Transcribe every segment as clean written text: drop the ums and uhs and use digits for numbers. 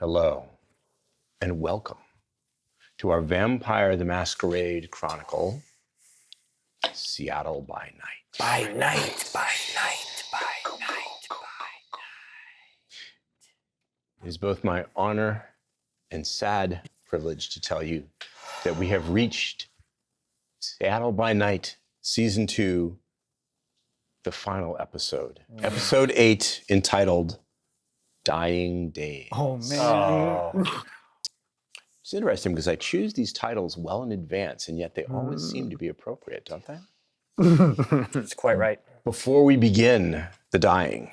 Hello, and welcome to our Vampire the Masquerade Chronicle, Seattle by Night. By night, by night, by night, by night. It is both my honor and sad privilege to tell you that we have reached Seattle by Night, Season 2, the final episode. Episode 8, entitled Dying Days. Oh, man. Oh. It's interesting because I choose these titles well in advance, and yet they always seem to be appropriate, don't they? That's quite right. Before we begin the dying,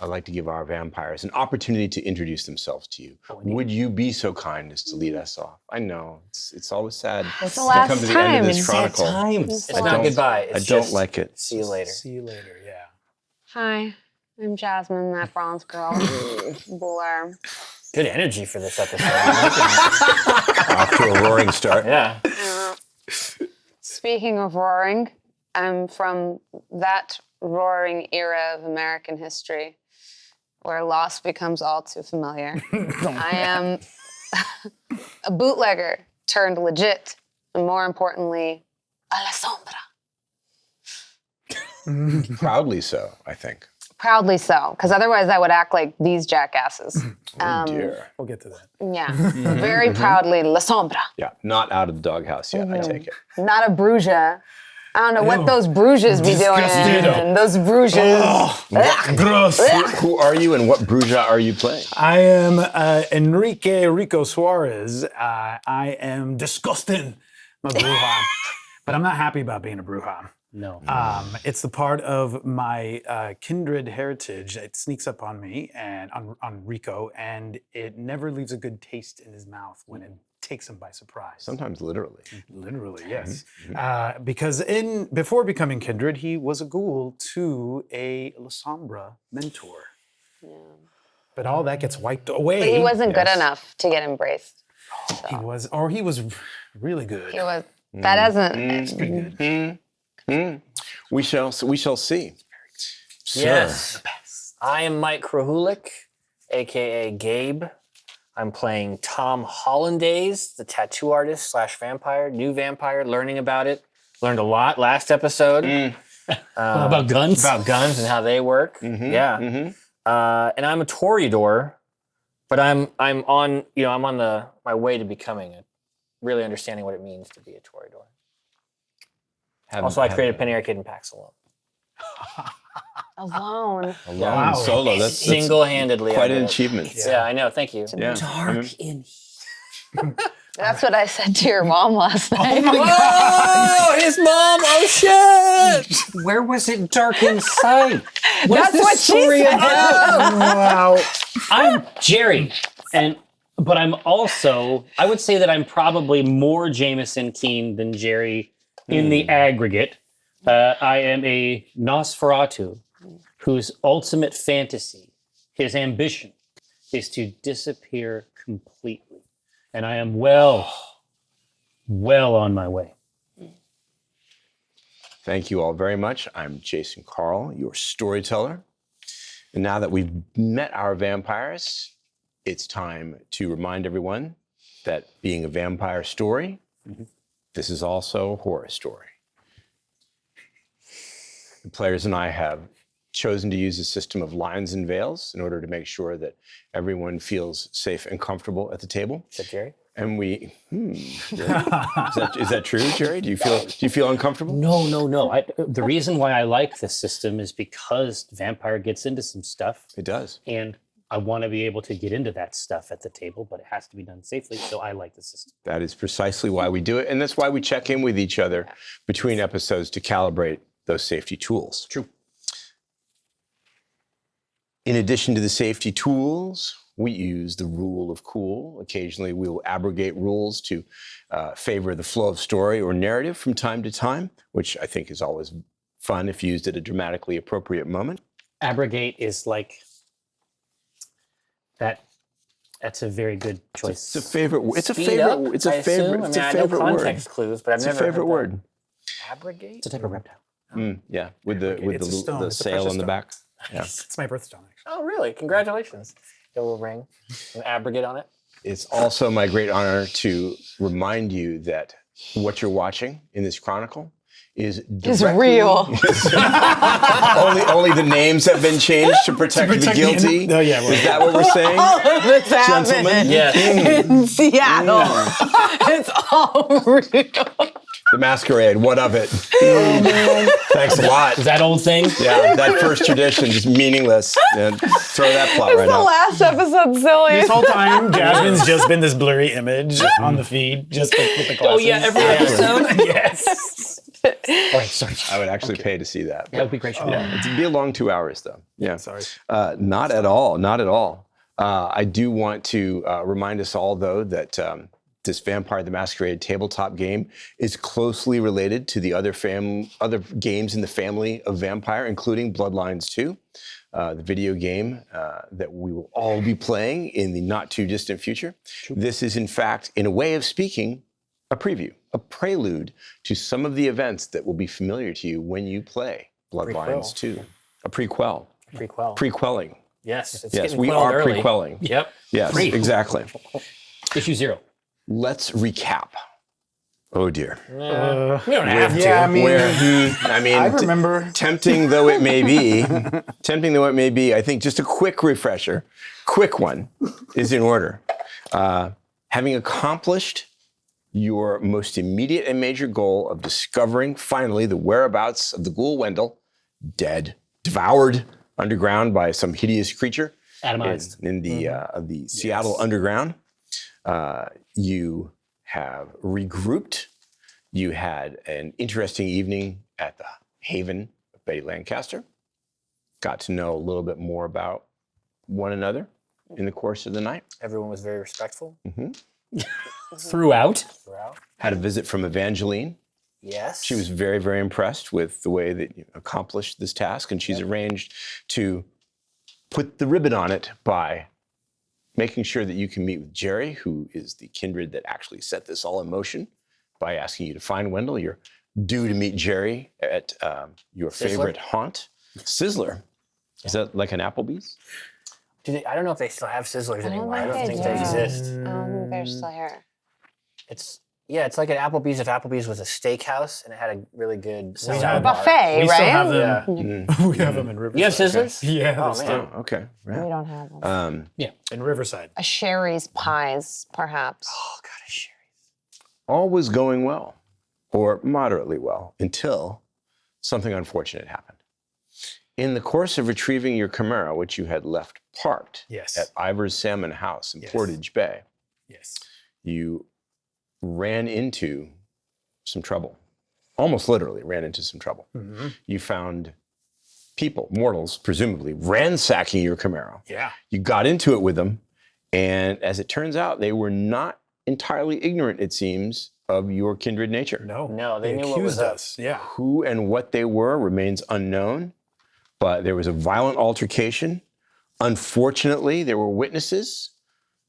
I'd like to give our vampires an opportunity to introduce themselves to you. Would you be so kind as to lead us off? I know, it's always sad It's the to last come to the time. end of this It's chronicle. It's I not don't- goodbye. I It's don't just like it. see you later. See you later, yeah. Hi, I'm Jasmine, that bronze girl. Bhullar. Good energy for this episode. Off to a roaring start. Yeah. Speaking of roaring, I'm from that roaring era of American history where loss becomes all too familiar. I am a bootlegger turned legit, and more importantly, a Lasombra. Proudly so, I think. Proudly so, because otherwise I would act like these jackasses. Oh dear. We'll get to that. Yeah, very proudly Lasombra. Yeah, not out of the doghouse yet, I take it. Not a Brujah. I don't know what Ew. those Brujahs be doing. Disgusting. Those Brujahs. Gross. Who are you and what Brujah are you playing? I am Enrique Rico Suarez. I am disgusting. I'm a Brujah. But I'm not happy about being a Brujah. No. It's the part of my kindred heritage that sneaks up on me and on Rico, and it never leaves a good taste in his mouth when it takes him by surprise. Sometimes literally. Literally, yes. Because before becoming kindred, he was a ghoul to a Lasombra mentor. Yeah. But all that gets wiped away. But he wasn't good Yes. enough to get embraced. He was really good. He was. That doesn't. We shall see. Yes. I am Mike Krahulik, a.k.a. Gabe. I'm playing Tom Hollandaise, the tattoo artist / vampire, new vampire, learning about it. Learned a lot last episode. About guns? About guns and how they work. Yeah. And I'm a Toreador, but I'm on my way to becoming really understanding what it means to be a Toreador. Also, I created Penny Arcade and PAX alone. Alone. Alone, Wow. solo. That's Single-handedly. quite I an did it. achievement. Yeah, I know. Thank you. Yeah. Dark in That's what I said to your mom last night. Oh, his mom! Oh shit! Where was it dark inside? That's what she said. Wow. I'm Jerry, but I'm also, I would say that I'm probably more Jamison keen than Jerry in the aggregate. I am a Nosferatu whose ultimate fantasy, his ambition, is to disappear completely. And I am well on my way. Thank you all very much. I'm Jason Carl, your storyteller. And now that we've met our vampires, it's time to remind everyone that being a vampire story, this is also a horror story. The players and I have chosen to use a system of lines and veils in order to make sure that everyone feels safe and comfortable at the table. Is that Jerry? And we, is that true, Jerry? Do you feel uncomfortable? No. The reason why I like this system is because Vampire gets into some stuff, It does. and I want to be able to get into that stuff at the table, but it has to be done safely, so I like the system. That is precisely why we do it, and that's why we check in with each other between episodes to calibrate those safety tools. True. In addition to the safety tools, we use the rule of cool. Occasionally, we will abrogate rules to favor the flow of story or narrative from time to time, which I think is always fun if used at a dramatically appropriate moment. Abrogate is like that. That's a very good choice. It's a favorite. It's a Speed favorite. up, It's I a favorite. assume? It's I mean, a I know favorite word. context clues, but I've It's a never favorite heard that. word. Abrogate? It's a type of reptile. Yeah, with It's a the stone. It's a sail precious on the stone. back. Yeah. It's my birthstone, actually. Oh, really? Congratulations. Get a little ring, an abrogate on it. It's also my great honor to remind you that what you're watching in this chronicle is real. only the names have been changed to protect the guilty. Oh, yeah. Is that what we're saying? All of this Gentlemen? happened Yes. in Seattle. It's all real. The Masquerade, what of it? Thanks a lot. Is that old thing? Yeah, that first tradition, just meaningless. And throw that plot right The out. last episode silly. This whole time, Jasmine's just been this blurry image on the feed, just with the glasses. Oh yeah, every episode. Yes. All right, sorry. I would actually pay to see that. That would be great. Yeah, it'd be a long 2 hours though. Yeah. Sorry. Not at all. Not at all. I do want to remind us all, though, that this Vampire the Masquerade tabletop game is closely related to the other games in the family of Vampire, including Bloodlines 2, the video game that we will all be playing in the not too distant future. This is, in fact, in a way of speaking, a preview, a prelude to some of the events that will be familiar to you when you play Bloodlines 2. A prequel. Prequel. Prequelling. Yes. It's Yes, getting we quelled are early. prequelling. Yep. Yes, Pre. exactly. Issue 0. Let's recap. Oh dear. We don't have to. Yeah, I mean, I remember. tempting though it may be, I think just a quick refresher, quick one, is in order. Having accomplished your most immediate and major goal of discovering finally the whereabouts of the ghoul Wendell, dead, devoured underground by some hideous creature Atomized. in the Seattle underground. You have regrouped. You had an interesting evening at the Haven of Betty Lancaster. Got to know a little bit more about one another in the course of the night. Everyone was very respectful Throughout. throughout. Had a visit from Evangeline. Yes. She was very, very impressed with the way that you accomplished this task, and she's arranged to put the ribbon on it by making sure that you can meet with Jerry, who is the kindred that actually set this all in motion, by asking you to find Wendell. You're due to meet Jerry at your favorite haunt, Sizzler. Is that like an Applebee's? I don't know if they still have Sizzlers anymore. I don't think do. they exist. I don't think they're still here. It's like an Applebee's if Applebee's was a steakhouse and it had a really good have salad a bar. Buffet, We right? still have them. Yeah. We have them in Riverside. You have Sizzlers? Yeah. Oh, they're man. still Oh, okay. We Right. don't have them. in Riverside. A Sherry's Pies, perhaps. Oh, God, a Sherry. All was going well, or moderately well, until something unfortunate happened. In the course of retrieving your Camaro, which you had left parked Yes. at Ivor's Salmon House in Yes. Portage Bay, Yes. you ran into some trouble. Almost literally ran into some trouble. Mm-hmm. You found people, mortals, presumably, ransacking your Camaro. Yeah. You got into it with them, and as it turns out, they were not entirely ignorant, it seems, of your kindred nature. No, they knew what accused was up. us. Yeah. Who and what they were remains unknown, but there was a violent altercation. Unfortunately, there were witnesses.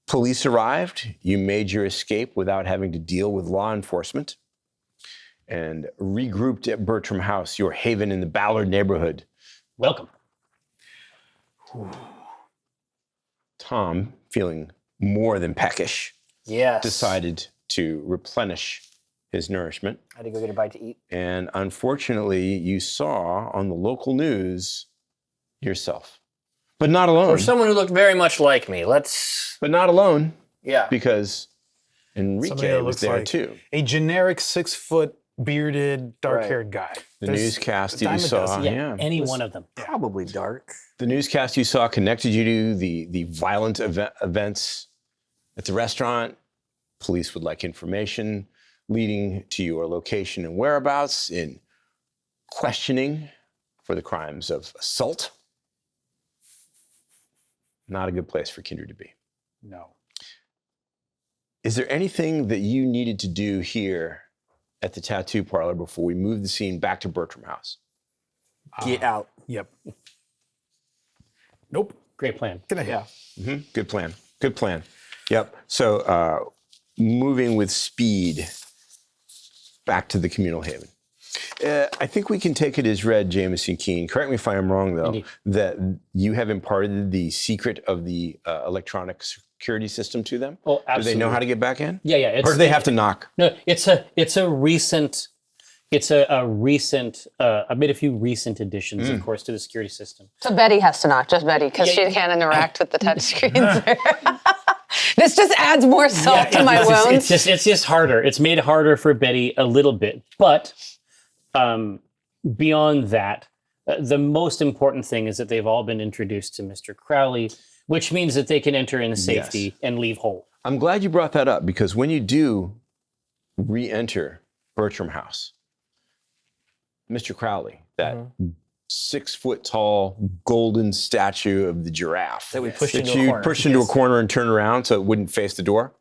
Police arrived. You made your escape without having to deal with law enforcement and regrouped at Bertram House, your haven in the Ballard neighborhood. Welcome. Tom, feeling more than peckish, Yes. decided to replenish his nourishment. I had to go get a bite to eat. And unfortunately, you saw on the local news yourself. But not alone. Or someone who looked very much like me. But not alone, Yeah. because Somebody Enrique that was looks there like too. a generic 6-foot bearded, dark-haired guy. The There's newscast that you dime a saw, dozen. yeah. Any one of them. Probably dark. The newscast you saw connected you to the violent events at the restaurant. Police would like information leading to your location and whereabouts in questioning for the crimes of assault. Not a good place for Kindred to be. No. Is there anything that you needed to do here at the tattoo parlor before we move the scene back to Bertram House? Get out. Yep. Nope. Great plan. Get ahead. Good plan. Good plan. Yep. So moving with speed back to the communal haven. I think we can take it as read, Jamison Keene. Correct me if I am wrong, though, Indeed. that you have imparted the secret of the electronic security system to them. Oh, Do absolutely. they know how to get back in? Yeah. Or do they have to knock? No, it's a recent. I made a few recent additions, of course, to the security system. So Betty has to knock, just Betty, because she can't interact with the touchscreens. This just adds more salt to my wounds. It's just harder. It's made it harder for Betty a little bit. But beyond that, the most important thing is that they've all been introduced to Mr. Crowley, which means that they can enter in safety and leave whole. I'm glad you brought that up, because when you do re-enter Bertram House, Mr. Crowley, that 6 foot tall golden statue of the giraffe That we pushed that into a you corner. pushed into a corner and turned around so it wouldn't face the door,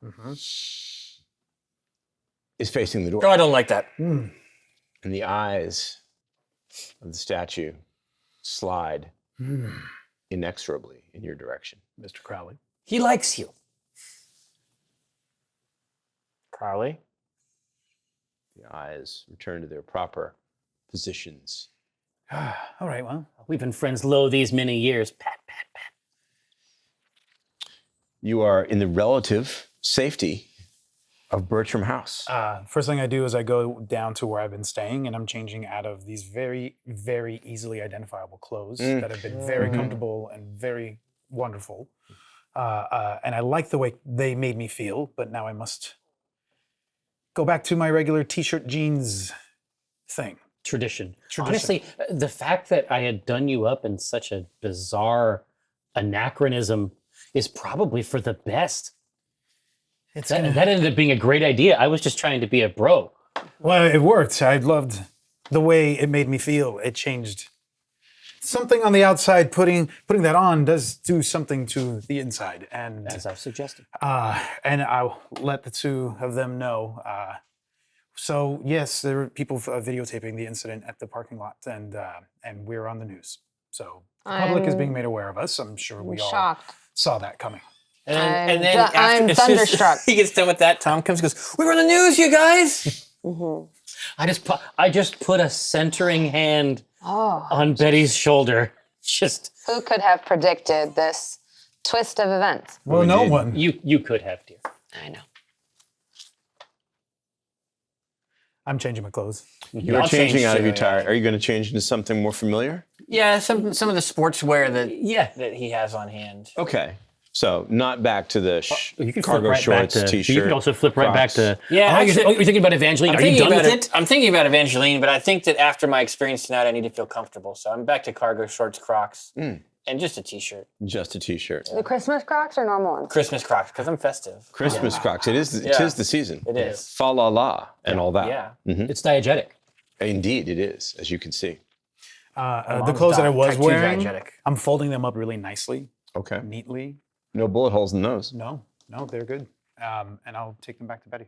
is facing the door. Oh, I don't like that. And the eyes of the statue slide inexorably in your direction. Mr. Crowley. He likes you. Crowley? The eyes return to their proper positions. All right, well, We've been friends lo these many years. Pat, pat, pat. You are in the relative safety of Bertram House. first thing I do is I go down to where I've been staying, and I'm changing out of these very, very easily identifiable clothes that have been very comfortable and very wonderful. And I like the way they made me feel, but now I must go back to my regular t-shirt jeans thing. Tradition. Tradition. Honestly, the fact that I had done you up in such a bizarre anachronism is probably for the best. That ended up being a great idea. I was just trying to be a bro. Well, it worked. I loved the way it made me feel. It changed something on the outside. Putting that on does do something to the inside, and As I've suggested. and I'll let the two of them know. So yes, there were people videotaping the incident at the parking lot, and we're on the news. So the public is being made aware of us. I'm sure we all Shocked. saw that coming. And then I'm as soon as thunderstruck. he gets done with that, Tom comes and goes, "We were on the news, you guys." I just put a centering hand Oh, on Betty's shoulder. Just who could have predicted this twist of events? Well, no one. you could have, dear. I know. I'm changing my clothes. You're I'll changing change out of too, your tire. Are you going to change into something more familiar? Yeah, some of the sportswear Yeah. that he has on hand. Okay. So not back to the You can cargo flip right shorts, back to, t-shirt. You can also flip right back Crocs. to. Yeah, Oh, you're actually- thinking about Evangeline. I'm Are you thinking done about with it. I'm thinking about Evangeline, but I think that after my experience tonight, I need to feel comfortable. So I'm back to cargo shorts, Crocs, and just a t-shirt. Just a t-shirt. The Christmas Crocs or normal ones? Christmas Crocs, because I'm festive. Christmas Crocs. It is the season. It is. Fa la la and all that. Yeah. It's diegetic. Indeed, it is, as you can see. The clothes that I was Type 2 wearing, diegetic. I'm folding them up really nicely, Okay. neatly. No bullet holes in those. No, they're good. And I'll take them back to Betty.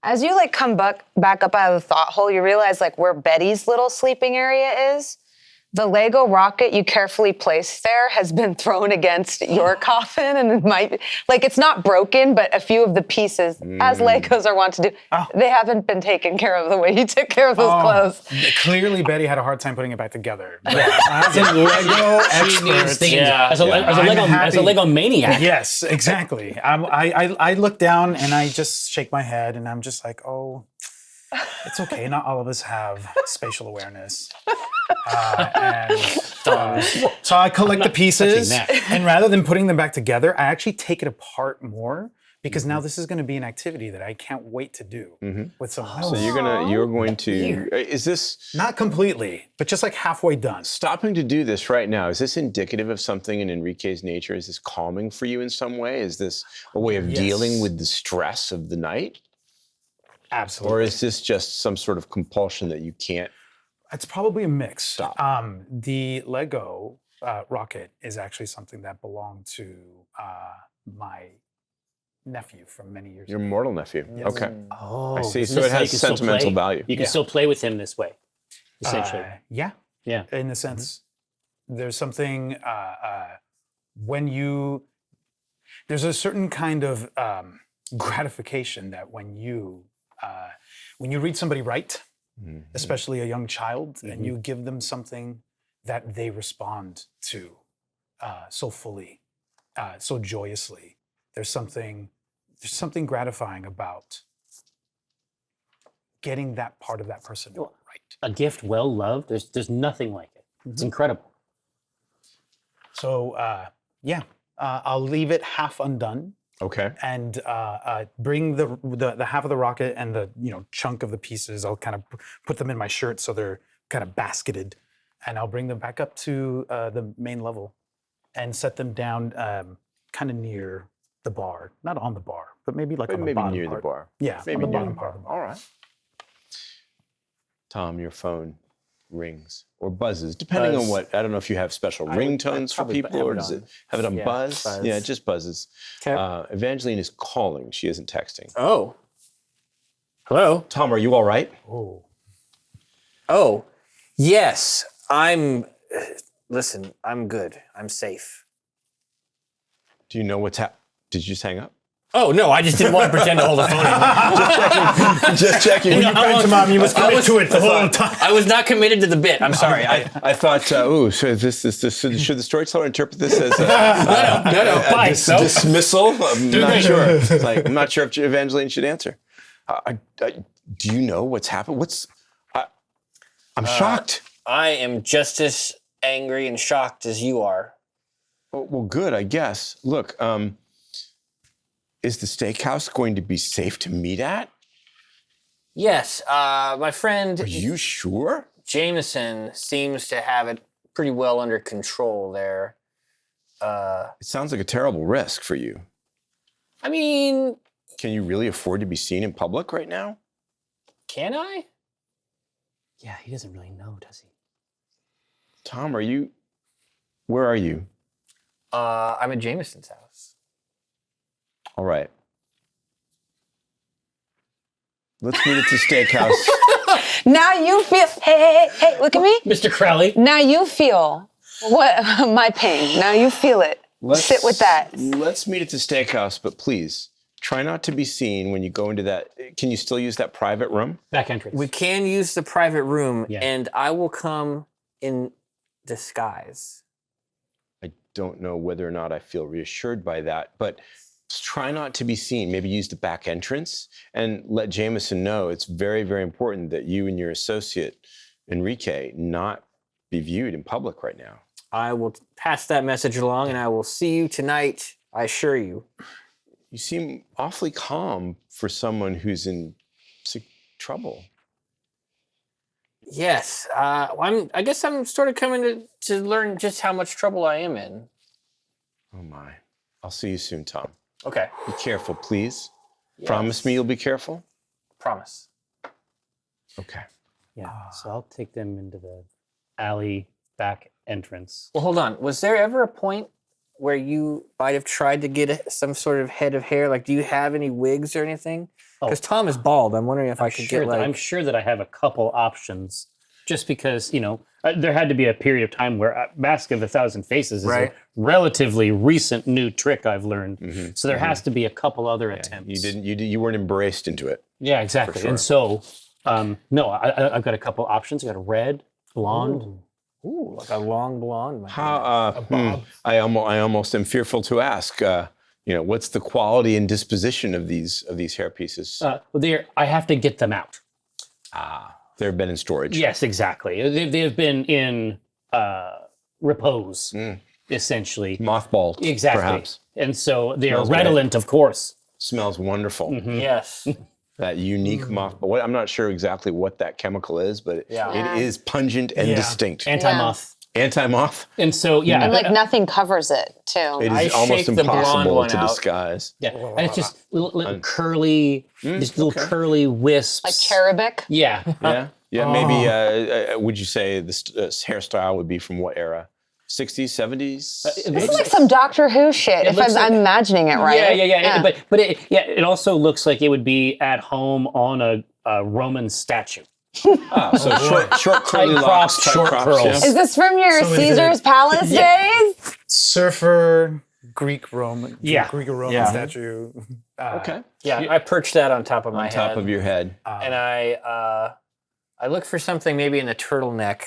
As you come back up out of the thought hole, you realize where Betty's little sleeping area is. The Lego rocket you carefully placed there has been thrown against your coffin, and it might be, it's not broken, but a few of the pieces, as Legos are wont to do, they haven't been taken care of the way you took care of those clothes. Clearly, Betty had a hard time putting it back together. As a Lego expert, Yeah. As a Lego maniac. yes, exactly. I look down and I just shake my head, and I'm just like, oh, it's okay. Not all of us have spatial awareness. So I collect the pieces, and rather than putting them back together, I actually take it apart more, because now this is going to be an activity that I can't wait to do with someone else. So you're going to. Is this Not completely, but just halfway done. stopping to do this right now? Is this indicative of something in Enrique's nature? Is this calming for you in some way? Is this a way of dealing with the stress of the night? Absolutely. Or is this just some sort of compulsion that you can't? It's probably a mix. Stop. The Lego rocket is actually something that belonged to my nephew from many years Your ago. mortal nephew. Okay. Oh, I see. isn't So this it how has you can still sentimental play? value. You can still play with him this way, essentially. Yeah, Yeah. in the sense, there's something there's a certain kind of gratification that when you read somebody write, especially a young child, and you give them something that they respond to so fully, so joyously. There's something gratifying about getting that part of that person right. A gift well loved. There's nothing like it. It's incredible. So I'll leave it half undone. Okay. And bring the half of the rocket and the chunk of the pieces. I'll kind of put them in my shirt so they're kind of basketed, and I'll bring them back up to the main level, and set them down kind of near the bar, not on the bar, but maybe like on the bottom near part. the bar. Yeah, Maybe on the near bottom the part of the bar. All right. Tom, your phone rings or buzzes, depending on what. I don't know if you have special ringtones for probably people, have or it does on. it have it on Yeah, buzz? buzz. Yeah, it just buzzes. Okay. Evangeline is calling. She isn't texting. Oh. Hello? Tom, are you all right? Oh, yes. Listen, I'm good. I'm safe. Do you know what's happening? Did you just hang up? Oh, no, I just didn't want to pretend to hold the phone anymore. Just checking. You to Mom, you must commit to it the whole time. I was not committed to the bit. I'm sorry. I thought, so should the storyteller interpret this as No. Fine. dismissal? I'm not sure. It's like, I'm not sure if Evangeline should answer. Do you know what's happened? I'm shocked. I am just as angry and shocked as you are. Well, good, I guess. Look, is the steakhouse going to be safe to meet at? Yes, my friend Are you sure? Jamison seems to have it pretty well under control there. It sounds like a terrible risk for you. I mean, Can you really afford to be seen in public right now? can I? Yeah, he doesn't really know, does he? Tom, where are you? I'm at Jamison's house. All right. Let's meet at the steakhouse. Now you feel, hey, look at me. Mr. Crowley. Now you feel what my pain. Now you feel it. Sit with that. Let's meet at the steakhouse, but please try not to be seen when you go into that. Can you still use that private room? Back entrance. We can use the private room, Yeah. and I will come in disguise. I don't know whether or not I feel reassured by that, but try not to be seen. Maybe use the back entrance and let Jamison know it's very, very important that you and your associate, Enrique, not be viewed in public right now. I will pass that message along, and I will see you tonight, I assure you. You seem awfully calm for someone who's in trouble. Yes, I guess I'm sort of coming to learn just how much trouble I am in. Oh my. I'll see you soon, Tom. Okay, Be careful, please. Yes. Promise me you'll be careful? promise. Okay. Yeah, so I'll take them into the alley back entrance. Well, hold on. Was there ever a point where you might have tried to get some sort of head of hair? Like, do you have any wigs or anything? Because Tom is bald. I'm wondering if I could get like... I'm sure that I have a couple options, just because, there had to be a period of time where Mask of a Thousand Faces is Right. a relatively recent new trick I've learned. Mm-hmm. So there has to be a couple other attempts. You weren't embraced into it. Yeah, exactly. sure. And so, no, I've got a couple options. I got a red, blonde. Ooh, like a long blonde. my How? I almost am fearful to ask. What's the quality and disposition of these hair pieces? I have to get them out. They've been in storage. Yes, exactly. They've been in repose, essentially. Mothballed. Exactly. Perhaps. And so they are Smells great. redolent, of course. Smells wonderful. Yes. That unique mothball. I'm not sure exactly what that chemical is, but Yeah. it is pungent and distinct. Anti-moth. Anti-moth. And so, yeah. And like nothing covers it too. It I is almost shake the blonde impossible one to out. disguise. Yeah, and it's just little curly, curly wisps. Like cherubic. Yeah. Yeah. Maybe. Would you say this hairstyle would be from what era? 60s, 70s? This is like some Doctor Who shit. If looks I'm imagining it right. Yeah. But it also looks like it would be at home on a Roman statue. So short curly Tight locks, crops, tight short crops, curls. yeah. Is this from your So is Caesar's Palace days? Surfer, Greek Roman statue. Okay. Yeah, I perched that on top of my On top head. of your head. And I I look for something maybe in the turtleneck.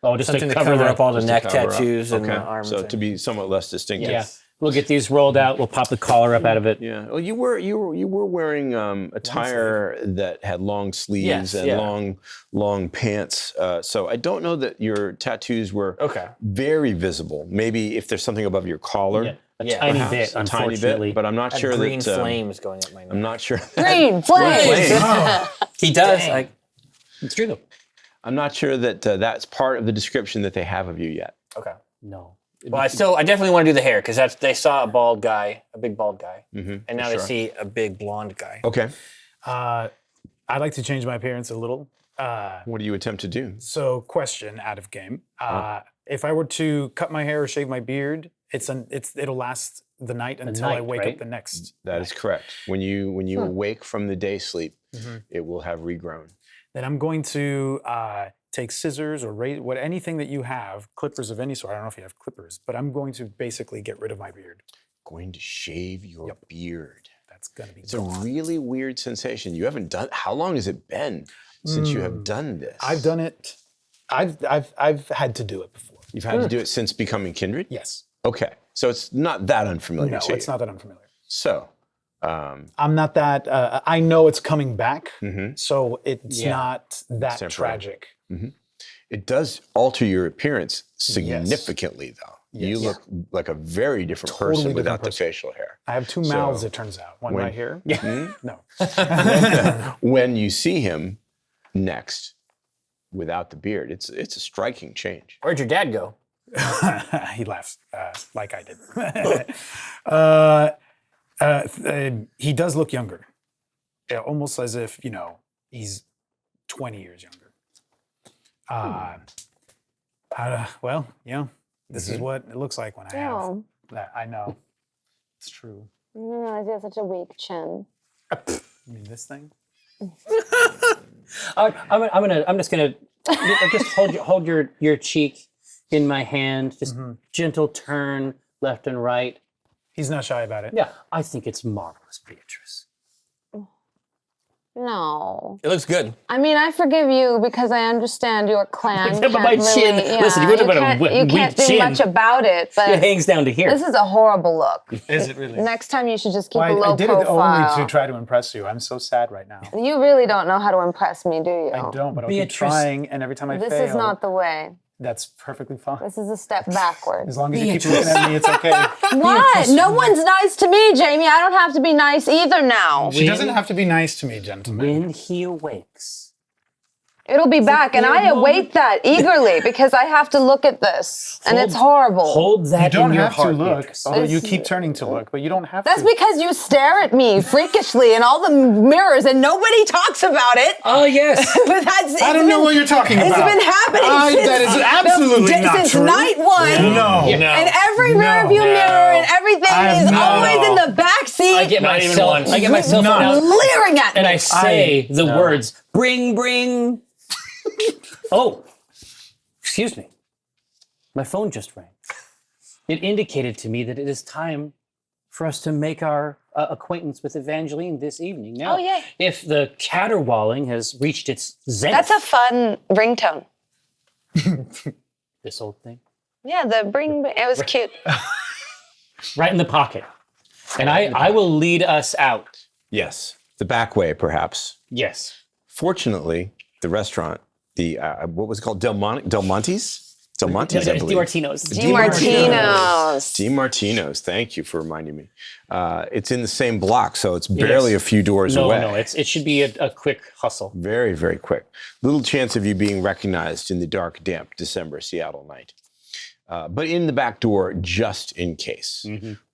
Oh, just Something to to cover that. up all the Just to neck cover up. tattoos and the Okay. arms. So to be somewhat less distinctive. Yeah. We'll get these rolled out. We'll pop the collar up out of it. Yeah. Well, you were wearing attire that had long sleeves Yes, and yeah. long pants. So I don't know that your tattoos were Okay. very visible. Maybe if there's something above your collar, Yeah. A Yeah. tiny perhaps, bit, a tiny unfortunately. bit. But I'm not I have sure green that flames going up my neck. I'm not sure. Green flames. He does. Like, It's true though. I'm not sure that that's part of the description that they have of you yet. okay. No. Well, I definitely want to do the hair because they saw a bald guy, a big bald guy, and now for they sure. see a big blonde guy. Okay. I'd like to change my appearance a little. What do you attempt to do? So, question out of game. If I were to cut my hair or shave my beard, it'll last the night until I night, wake right? up the next. That is correct. When you awake from the day sleep, it will have regrown. Then I'm going to take scissors or anything that you have, clippers of any sort. I don't know if you have clippers, but I'm going to basically get rid of my beard. Going to shave your beard. That's gonna be. It's a really weird sensation. You haven't done. How long has it been since you have done this? I've done it. I've had to do it before. You've had to do it since becoming kindred. Yes. Okay, so it's not that unfamiliar No, to it's you. not that unfamiliar. So, I'm not that. I know it's coming back, so it's Yeah. not that temporary. tragic. it does alter your appearance significantly, though. You Yes. look like a very different Totally person different without the person. facial hair. I have two mouths, it turns out. One right here. Yeah. No. When you see him next, without the beard, it's a striking change. Where'd your dad go? He laughs like I did. He does look younger. Yeah, almost as if, he's 20 years younger. Well, this is what it looks like when I have Oh, that. I know. It's true. I didn't realize you have such a weak chin. I mean, this thing? I'm just gonna just hold your cheek in my hand, just gentle turn left and right. He's not shy about it. Yeah, I think it's marvelous, Beatrice. No. It looks good. I mean, I forgive you because I understand your clan. Yeah, but can't my chin- really, listen, you talk about a can't, weak you can't do chin. much about it, It but hangs down to here. this is a horrible look. Is it really? Next time you should just keep a Well, low I did profile. it only to try to impress you. I'm so sad right now. You really don't know how to impress me, do you? I don't, but I'll keep Beatrice- trying, and every time I This fail, is not the way. that's perfectly fine. This is a step backward. As long as you keep looking at me, it's okay. What? No one's nice to me, Jamie. I don't have to be nice either now. She doesn't have to be nice to me, gentlemen. When he awakes, It'll be back, and I await that eagerly because I have to look at this, and it's horrible. hold that You don't in your have heart, to look, Beatrice. although you keep turning to look, but you don't have That's to. because you stare at me freakishly in all the mirrors, and nobody talks about it. Oh yes. But that's, I don't know what you're talking about. It's been happening since, that is absolutely not since true. night one. No. And every rear view mirror and everything is always in the back seat. I get myself Not. leering at me. And I say the words, bring. Oh, excuse me. My phone just rang. It indicated to me that it is time for us to make our acquaintance with Evangeline this evening. Now, Oh, yay. if the caterwauling has reached its zenith, That's a fun ringtone. this old thing, Yeah, it was cute. right in the pocket. And I will lead us out. Yes, the back way, perhaps. Yes. Fortunately, the restaurant, the what was it called, Del Monte's, I believe. DiMartino's. DiMartino's. DiMartino's. Thank you for reminding me. It's in the same block, so it's barely a few doors away. No, it should be a quick hustle. Very, very quick. Little chance of you being recognized in the dark, damp December Seattle night. But in the back door, just in case.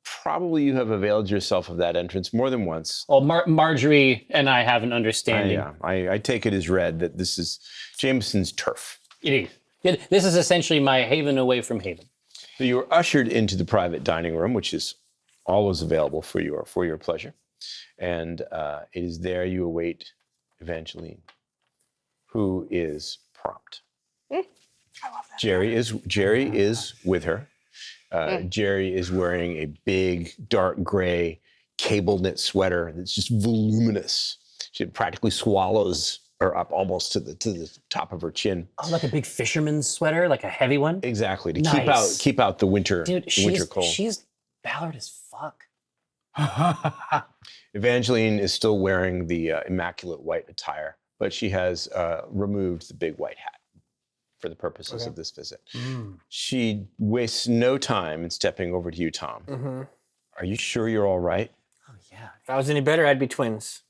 Probably you have availed yourself of that entrance more than once. Well, Marjorie and I have an understanding. I take it as read that this is Jamison's turf. It is. This is essentially my haven away from haven. So you are ushered into the private dining room, which is always available for your pleasure. And it is there you await Evangeline, who is prompt. I love that. Jerry is with her. Jerry is wearing a big, dark gray cable knit sweater that's just voluminous. She practically swallows or up almost to the top of her chin. Oh, like a big fisherman's sweater, like a heavy one. Exactly, to Nice. keep out the winter, Dude, the winter cold. she's Ballard as fuck. Evangeline is still wearing the immaculate white attire, but she has removed the big white hat for the purposes of this visit. She wastes no time in stepping over to you, Tom. Mm-hmm. Are you sure you're all right? Oh yeah. If I was any better, I'd be twins.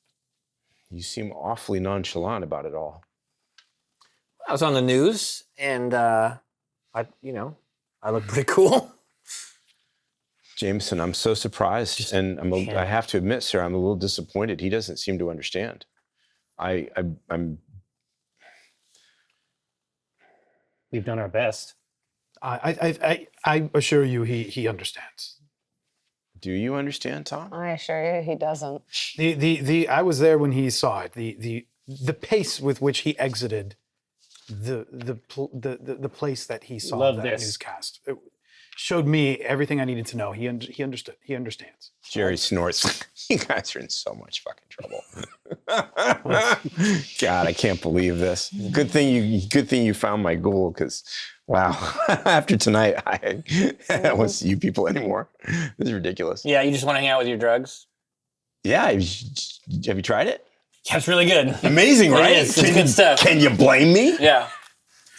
You seem awfully nonchalant about it all. I was on the news, and I look pretty cool. Jameson, I'm so surprised, and I have to admit, sir, I'm a little disappointed. He doesn't seem to understand. I'm. We've done our best. I assure you, he understands. Do you understand, Tom? I assure you, he doesn't. I was there when he saw it. The pace with which he exited the place that he saw Love that this. newscast. It showed me everything I needed to know. He understood. He understands. Jerry snorts. You guys are in so much fucking trouble. God, I can't believe this. Good thing you found my goal, because wow, after tonight, I don't see you people anymore. This is ridiculous. Yeah, you just want to hang out with your drugs? Yeah, have you tried it? Yeah, it's really good. Amazing, right? It is. It's good stuff. Can you blame me? Yeah.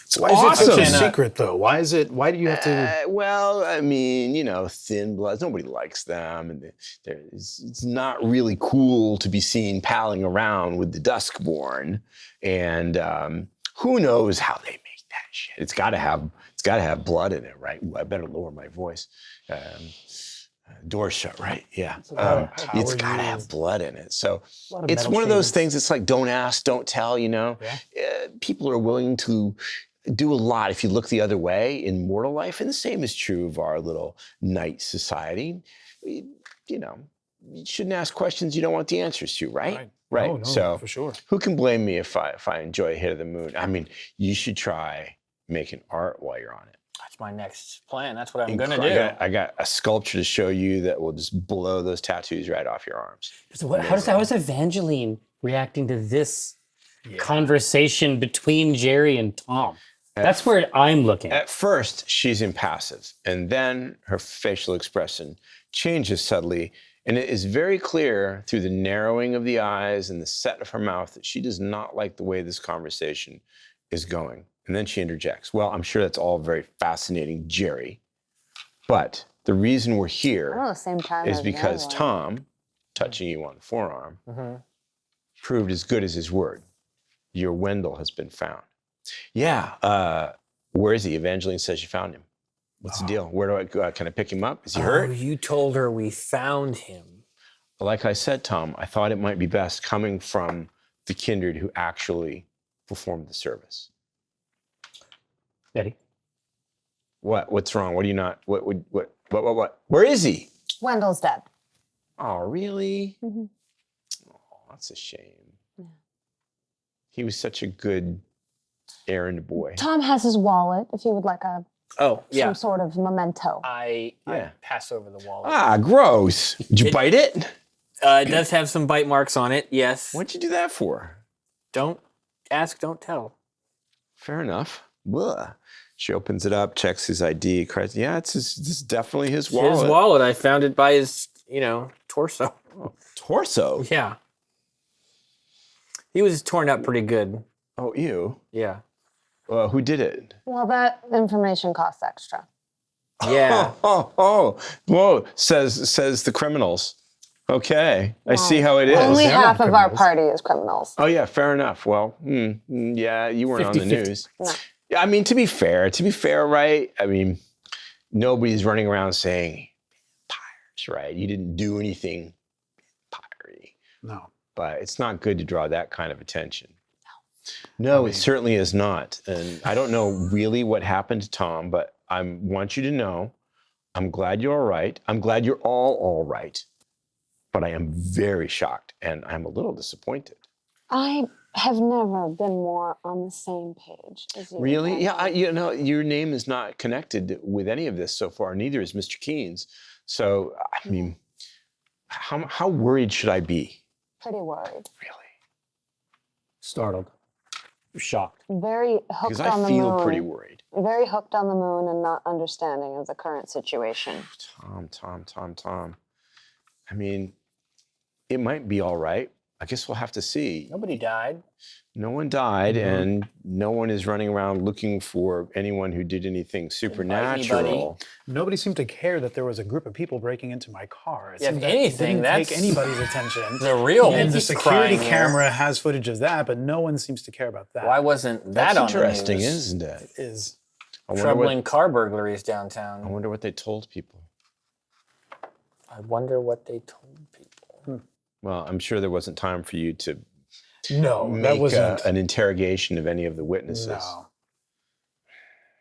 It's Why is it such a awesome. secret, though? Why do you have to? Well, I mean, thin bloods, nobody likes them. And it's not really cool to be seen palling around with the Duskborn. And who knows how they make that shit. It's got to have blood in it, right? Ooh, I better lower my voice. Door shut, right? Yeah. It's got to have blood in it. So it's one of those things. It's like, don't ask, don't tell, People are willing to do a lot if you look the other way in mortal life. And the same is true of our little night society. You shouldn't ask questions you don't want the answers to, right? Right. Oh, no, so for sure. who can blame me if I enjoy a hit of the moon? I mean, you should try making art while you're on it. That's my next plan. That's what I'm going to do. I got a sculpture to show you that will just blow those tattoos right off your arms. So how is Evangeline reacting to this conversation between Jerry and Tom? That's where I'm looking. At first, she's impassive, and then her facial expression changes subtly, and it is very clear through the narrowing of the eyes and the set of her mouth that she does not like the way this conversation is going. And then she interjects, well, I'm sure that's all very fascinating, Jerry, but the reason we're here Oh, same time is as because the other Tom, touching you on the forearm, proved as good as his word. Your Wendell has been found. Yeah, where is he? Evangeline says you found him. What's the deal? Where do I go? Can I pick him up? Is he hurt? Oh, you told her we found him. Like I said, Tom, I thought it might be best coming from the kindred who actually performed the service. Betty. What? What's wrong? What do you not? What? Where is he? Wendell's dead. Oh, really? Mhm. Oh, that's a shame. Yeah. He was such a good errand boy. Tom has his wallet if you would like some sort of memento. I pass over the wallet. Ah, gross. Did you bite it? It does have some bite marks on it, yes. What'd you do that for? Don't ask, don't tell. Fair enough. Blah. She opens it up, checks his ID, cries, yeah, this is definitely his wallet. His wallet, I found it by his, torso. Oh, torso? Yeah. He was torn up pretty good. Oh, ew. Yeah. Who did it? Well, that information costs extra. Yeah. Whoa, says the criminals. Okay, I see how it is. Only They're half not of our criminals. party is criminals. Oh yeah, fair enough. Well, yeah, you weren't on the 50-50. news. No. Yeah, I mean, to be fair, right? I mean, nobody's running around saying vampires, right? You didn't do anything vampire-y. No. But it's not good to draw that kind of attention. No, it certainly is not. And I don't know really what happened to Tom, but I want you to know, I'm glad you're all right. I'm glad you're all right. But I am very shocked and I'm a little disappointed. I have never been more on the same page as you. Really? Yeah, your name is not connected with any of this so far. Neither is Mr. Keen's. So, I mean, how worried should I be? Pretty worried. Really? Startled. shocked. Very hooked Because on I the moon. feel pretty worried. Very hooked on the moon and not understanding of the current situation. Tom. I mean, it might be all right. I guess we'll have to see. Nobody died. No one died, and no one is running around looking for anyone who did anything supernatural. Nobody seemed to care that there was a group of people breaking into my car. It Yeah, if seemed that anything, didn't that's take anybody's attention. The real And the security crime here. camera has footage of that, but no one seems to care about that. Why wasn't that That's on interesting, the news? isn't it? Is I wonder Troubling what, car burglaries I downtown. wonder what they told people. I wonder what they told people. Well, I'm sure there wasn't time for you to no, that make wasn't. an interrogation of any of the witnesses.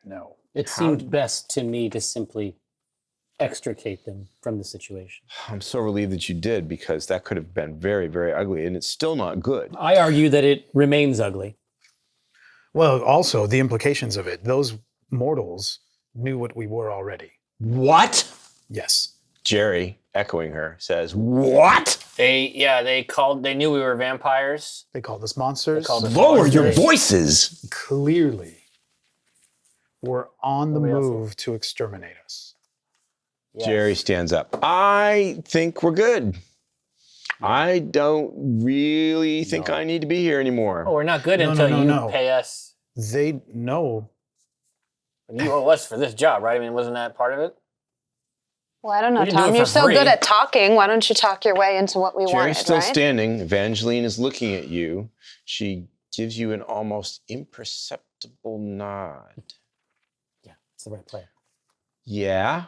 No. It seemed best to me to simply extricate them from the situation. I'm so relieved that you did, because that could have been very, very ugly, and it's still not good. I argue that it remains ugly. Well, also the implications of it. Those mortals knew what we were already. What? Yes. Jerry, echoing her, says, "What? They knew we were vampires. They called us monsters. They called us Lower your monsters. voices!" Clearly were on the Nobody else move to exterminate us. Yes. Jerry stands up. I think we're good. I don't really think I need to be here anymore. Oh, we're not good No, until no, you no. pay us. They know. You owe us for this job, right? I mean, wasn't that part of it? Well, I don't know, We can do it Tom. for You're so free. good at talking. Why don't you talk your way into what we Jerry's wanted, still right? standing. Evangeline is looking at you. She gives you an almost imperceptible nod. Yeah, it's the right play. Yeah.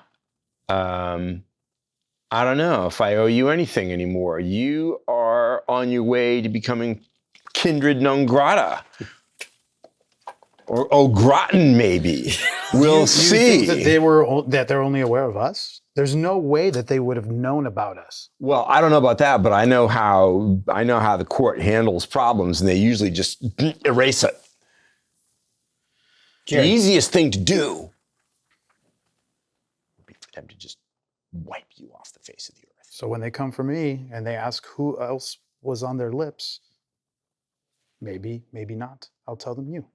I don't know if I owe you anything anymore. You are on your way to becoming kindred non grata. Or au gratin, maybe. We'll You see. think that they're only aware of us? There's no way that they would have known about us. Well, I don't know about that, but I know how the court handles problems, and they usually just erase it. Jerry. The easiest thing to do would be for them to just wipe you off the face of the earth. So when they come for me and they ask who else was on their lips, maybe not. I'll tell them you.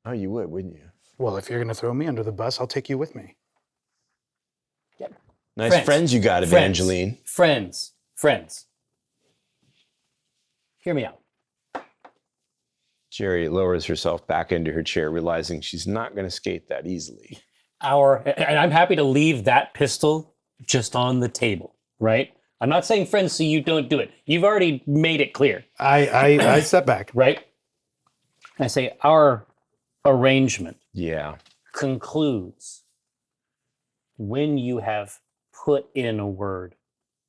Oh, you would, wouldn't you? Well, if you're going to throw me under the bus, I'll take you with me. Nice friends you got, Evangeline. Friends. Hear me out. Jerry lowers herself back into her chair, realizing she's not going to skate that easily. And I'm happy to leave that pistol just on the table, right? I'm not saying friends so you don't do it. You've already made it clear, I step back. right? I say our arrangement Yeah. concludes when you have put in a word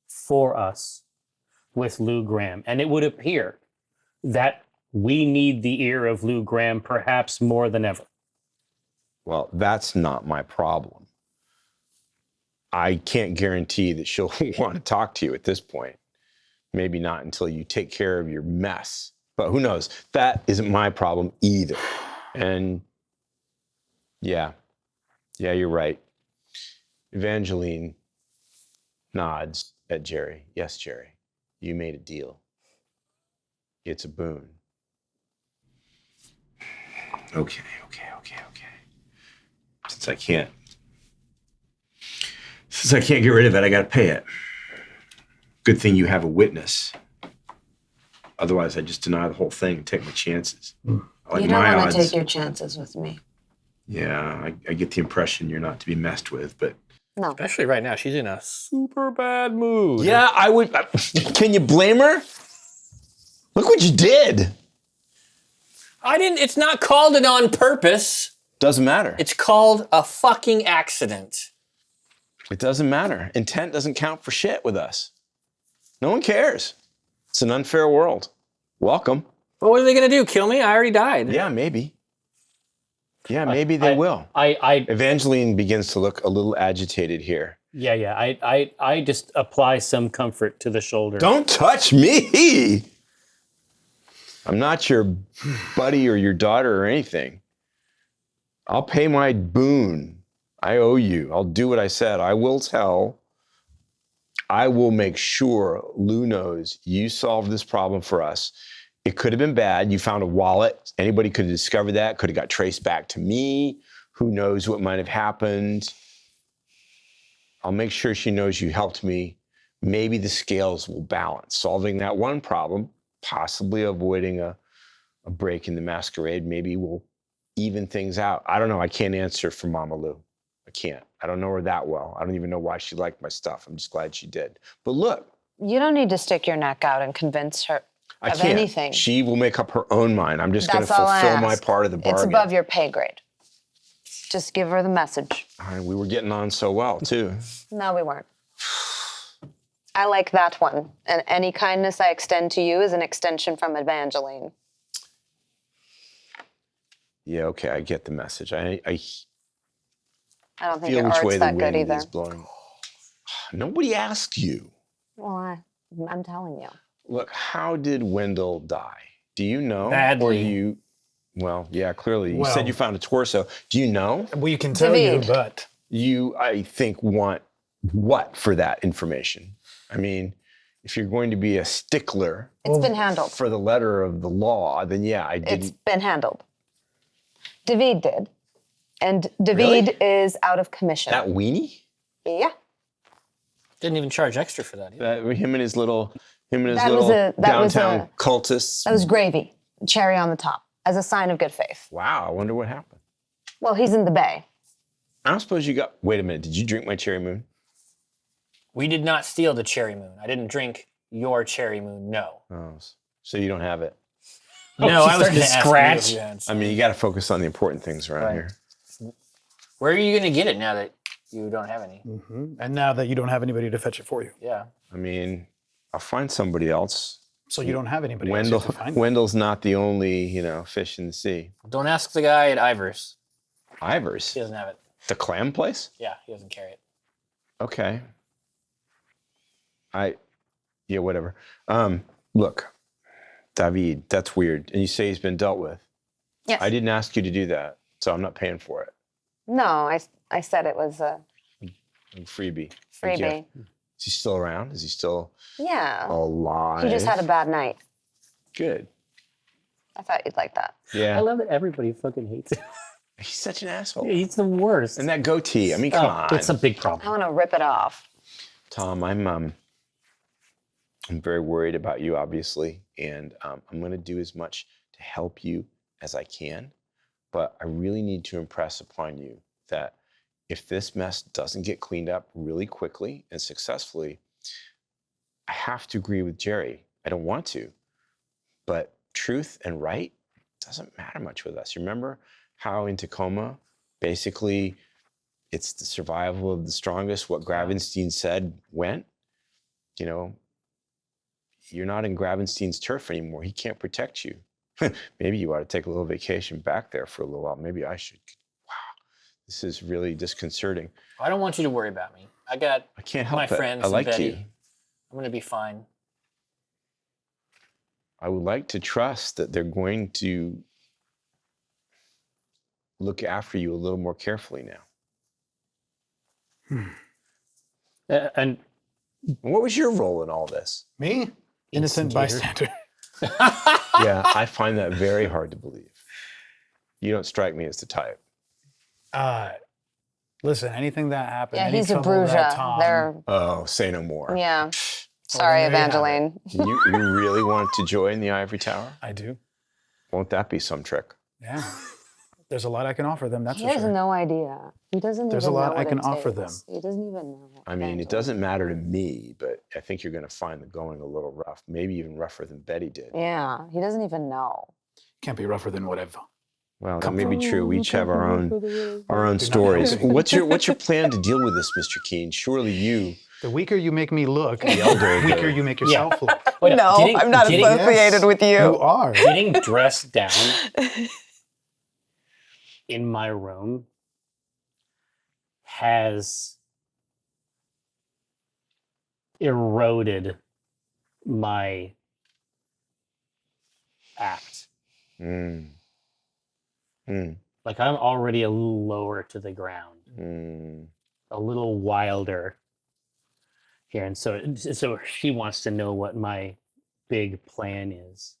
for us with Lou Graham. And it would appear that we need the ear of Lou Graham perhaps more than ever. Well, that's not my problem. I can't guarantee that she'll want to talk to you at this point. Maybe not until you take care of your mess. But who knows? That isn't my problem either. And yeah, you're right. Evangeline nods at Jerry. Yes, Jerry, you made a deal. It's a boon. Okay. Since I can't get rid of it, I got to pay it. Good thing you have a witness. Otherwise, I just deny the whole thing and take my chances. Like You my don't want odds. to take your chances with me. Yeah, I get the impression you're not to be messed with, but No. Especially right now, she's in a super bad mood. yeah, I would. Can you blame her? Look what you did. I didn't. It's not called it on purpose. Doesn't matter. It's called a fucking accident. It doesn't matter. Intent doesn't count for shit with us. No one cares. It's an unfair world. Welcome. Well, what are they gonna do? Kill me? I already died. Yeah, maybe. Yeah, maybe they will. I Evangeline begins to look a little agitated here. I just apply some comfort to the shoulder. Don't touch me! I'm not your buddy or your daughter or anything. I'll pay my boon. I owe you. I'll do what I said. I will make sure Lou knows you solved this problem for us. It could have been bad. You found a wallet. Anybody could have discovered that. Could have got traced back to me. Who knows what might have happened. I'll make sure she knows you helped me. Maybe the scales will balance. Solving that one problem, possibly avoiding a break in the masquerade, maybe we'll even things out. I don't know. I can't answer for Mama Lou. I can't. I don't know her that well. I don't even know why she liked my stuff. I'm just glad she did. But look. You don't need to stick your neck out and convince her I of can't. anything. She will make up her own mind. I'm just going to That's all I fulfill my ask. part of the bargain. It's above your pay grade. Just give her the message. We were getting on so well, too. No, we weren't. I like that one. And any kindness I extend to you is an extension from Evangeline. Yeah, okay, I get the message. I I don't think feel your which way art's the that good wind either. is blowing. Nobody asked you. Well, I'm telling you. Look, how did Wendell die? Do you know? Badly. Or do you? Well, yeah, clearly. You Well- said you found a torso. Do you know? We can tell you, David. but You, I think, want what for that information? I mean, if you're going to be a stickler It's been handled. for the letter of the law, then yeah, I It's didn't. been handled. David did. And David Really? is out of commission. That weenie? Yeah. Didn't even charge extra for that either. Him and his little That was a- that was downtown a- cultists. That was gravy, cherry on the top, as a sign of good faith. Wow, I wonder what happened. Well, he's in the bay. I don't suppose you got. Wait a minute. Did you drink my cherry moon? We did not steal the cherry moon. I didn't drink your cherry moon. No. Oh, so you don't have it. No, she I was started going to to ask scratch. you if you had I some. mean, you got to focus on the important things around Right. here. Where are you going to get it now that you don't have any? and now that you don't have anybody to fetch it for you, Yeah. I mean, I'll find somebody else. so you don't have anybody else Wendell, to find. Wendell's not the only, fish in the sea. Don't ask the guy at Ivers. Ivers, He doesn't have it. the clam place. Yeah, he doesn't carry it. Okay. Yeah, whatever. Look, David, that's weird. And you say he's been dealt with. Yes. I didn't ask you to do that, so I'm not paying for it. No, I said it was a Freebie. A freebie. gift. Is he still around? Is he still Yeah. alive? He just had a bad night. Good. I thought you'd like that. Yeah. I love that everybody fucking hates him. He's such an asshole. He's the worst. And that goatee. I mean, come on. It's a big I problem. want to rip it off. Tom, I'm very worried about you, obviously, and I'm going to do as much to help you as I can. But I really need to impress upon you that if this mess doesn't get cleaned up really quickly and successfully, I have to agree with Jerry. I don't want to, but truth and right doesn't matter much with us. You remember how in Tacoma, basically, it's the survival of the strongest. What Gravenstein said went. You're not in Gravenstein's turf anymore. He can't protect you. Maybe you ought to take a little vacation back there for a little while. Maybe I should. Wow, this is really disconcerting. I don't want you to worry about me. I got I can't help my it. friends I like and Betty. you. I'm going to be fine. I would like to trust that they're going to look after you a little more carefully now. And What was your role in all this? Me, innocent Instigator. bystander. Yeah, I find that very hard to believe. You don't strike me as the type. Listen, anything that happened. Yeah, any he's a trouble that Brujah. Tom- They're Oh, say no more. yeah. Sorry, there you have it. Evangeline. You really want to join the Ivory Tower? I do. Won't that be some trick? Yeah. There's a lot I can offer them. That's He for has sure. no idea. He doesn't There's a even lot know I what can it offer takes. He doesn't even know. I mean, it doesn't matter to me, but I think you're going to find the going a little rough, maybe even rougher than Betty did. Yeah, he doesn't even know. Can't be rougher than whatever. Well, that may be true. We each have our own stories. helping. What's your plan to deal with this, Mr. Keene? Surely you, The weaker you make me look, the elder, the weaker you make yourself look. wait, getting- getting- with You are. Getting dressed down in my room has eroded my act. Mm. Mm. Like I'm already a little lower to the ground, Mm. a little wilder here. And so she wants to know what my big plan is.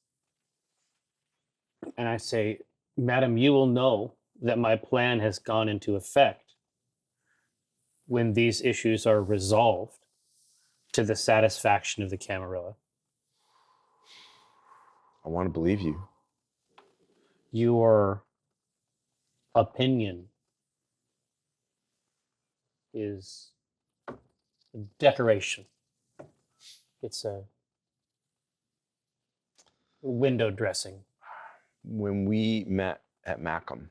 And I say, Madam, you will know that my plan has gone into effect when these issues are resolved to the satisfaction of the Camarilla. I want to believe you. Your opinion is a decoration. It's a window dressing. When we met at Mackham,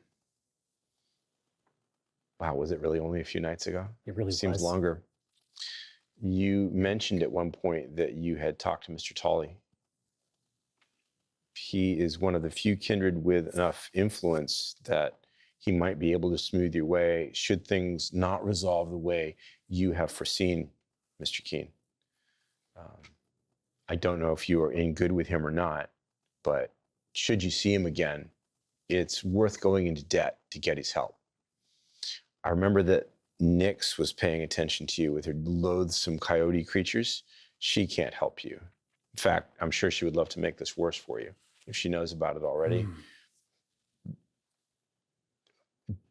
wow, was it really only a few nights ago? It really seems was. longer. You mentioned at one point that you had talked to Mr. Tolley. He is one of the few kindred with enough influence that he might be able to smooth your way should things not resolve the way you have foreseen, Mr. Keene. I don't know if you are in good with him or not, but should you see him again, it's worth going into debt to get his help. I remember that Nyx was paying attention to you with her loathsome coyote creatures. She can't help you. In fact, I'm sure she would love to make this worse for you if she knows about it already.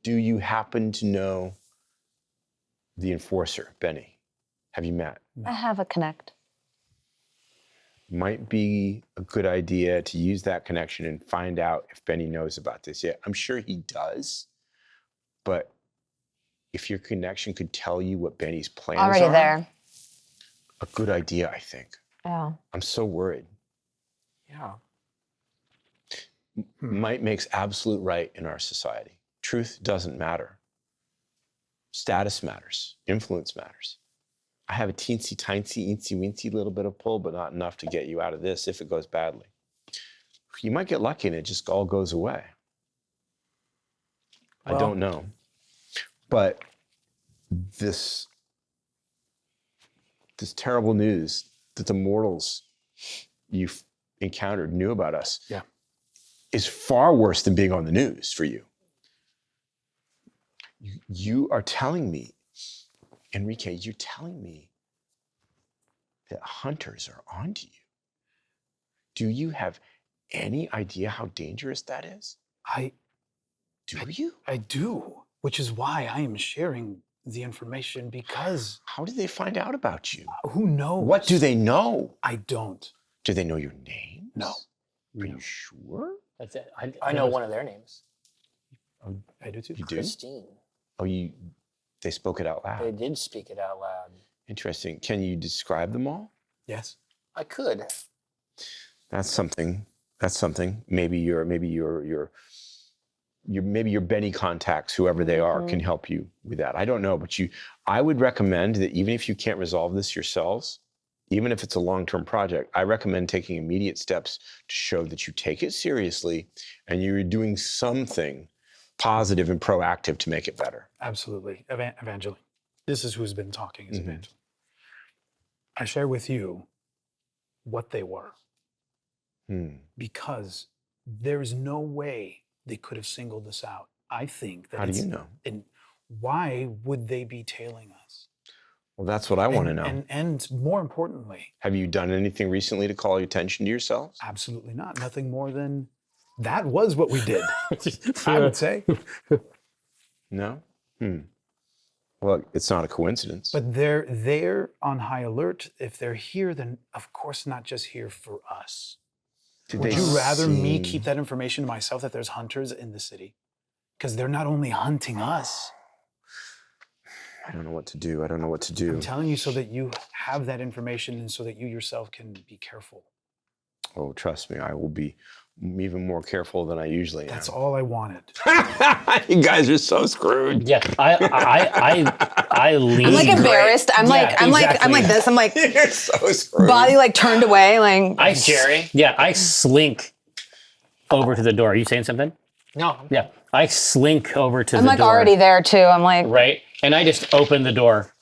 Do you happen to know the enforcer, Benny? Have you met? I have a connect. Might be a good idea to use that connection and find out if Benny knows about this yet. I'm sure he does, but if your connection could tell you what Benny's plans Already are, there. a good idea, I think. Yeah. I'm so worried. Yeah. Might makes absolute right in our society. Truth doesn't matter. Status matters. Influence matters. I have a teensy-weensy little bit of pull, but not enough to get you out of this if it goes badly. You might get lucky and it just all goes away. I don't know. But this terrible news that the mortals you've encountered knew about us is far worse than being on the news for you. You are telling me, Enrique, you're telling me that hunters are onto you. Do you have any idea how dangerous that is? Do you? I do, which is why I am sharing the information, because How did they find out about you? who knows? What do they know? I don't. Do they know your name? No. Are you sure? That's it. I know one of their names. I do too. You do? Christine. Oh, they spoke it out They loud. did speak it out loud. Interesting. Can you describe them all? Yes. I could. That's something. Maybe your Benny contacts, whoever they are, can help you with that. I don't know, but I would recommend that even if you can't resolve this yourselves, even if it's a long-term project, I recommend taking immediate steps to show that you take it seriously and you're doing something positive and proactive to make it better. Absolutely. Evangeline. This is who's been talking, is Evangeline. I share with you what they were, because there's no way they could have singled us out. I think that How do you know? And why would they be tailing us? Well, that's what I want to know. And more importantly, Have you done anything recently to call your attention to yourselves? absolutely not. Nothing more than that was what we did, I would say. No? Well, it's not a coincidence. But they're on high alert. If they're here, then of course not just here for us. Would you rather me keep that information to myself, that there's hunters in the city? Because they're not only hunting us. I don't know what to do. I'm telling you so that you have that information and so that you yourself can be careful. Oh, trust me, I will be even more careful than I usually am. That's all I wanted. You guys are so screwed. Yeah, I lean. I'm like embarrassed. I'm like this. I'm like You're so screwed. body like turned away. Like Jerry. Yeah, I slink over to the door. Are you saying something? No. Yeah, I slink over to I'm the like door. already there too. I'm like Right, and I just open the door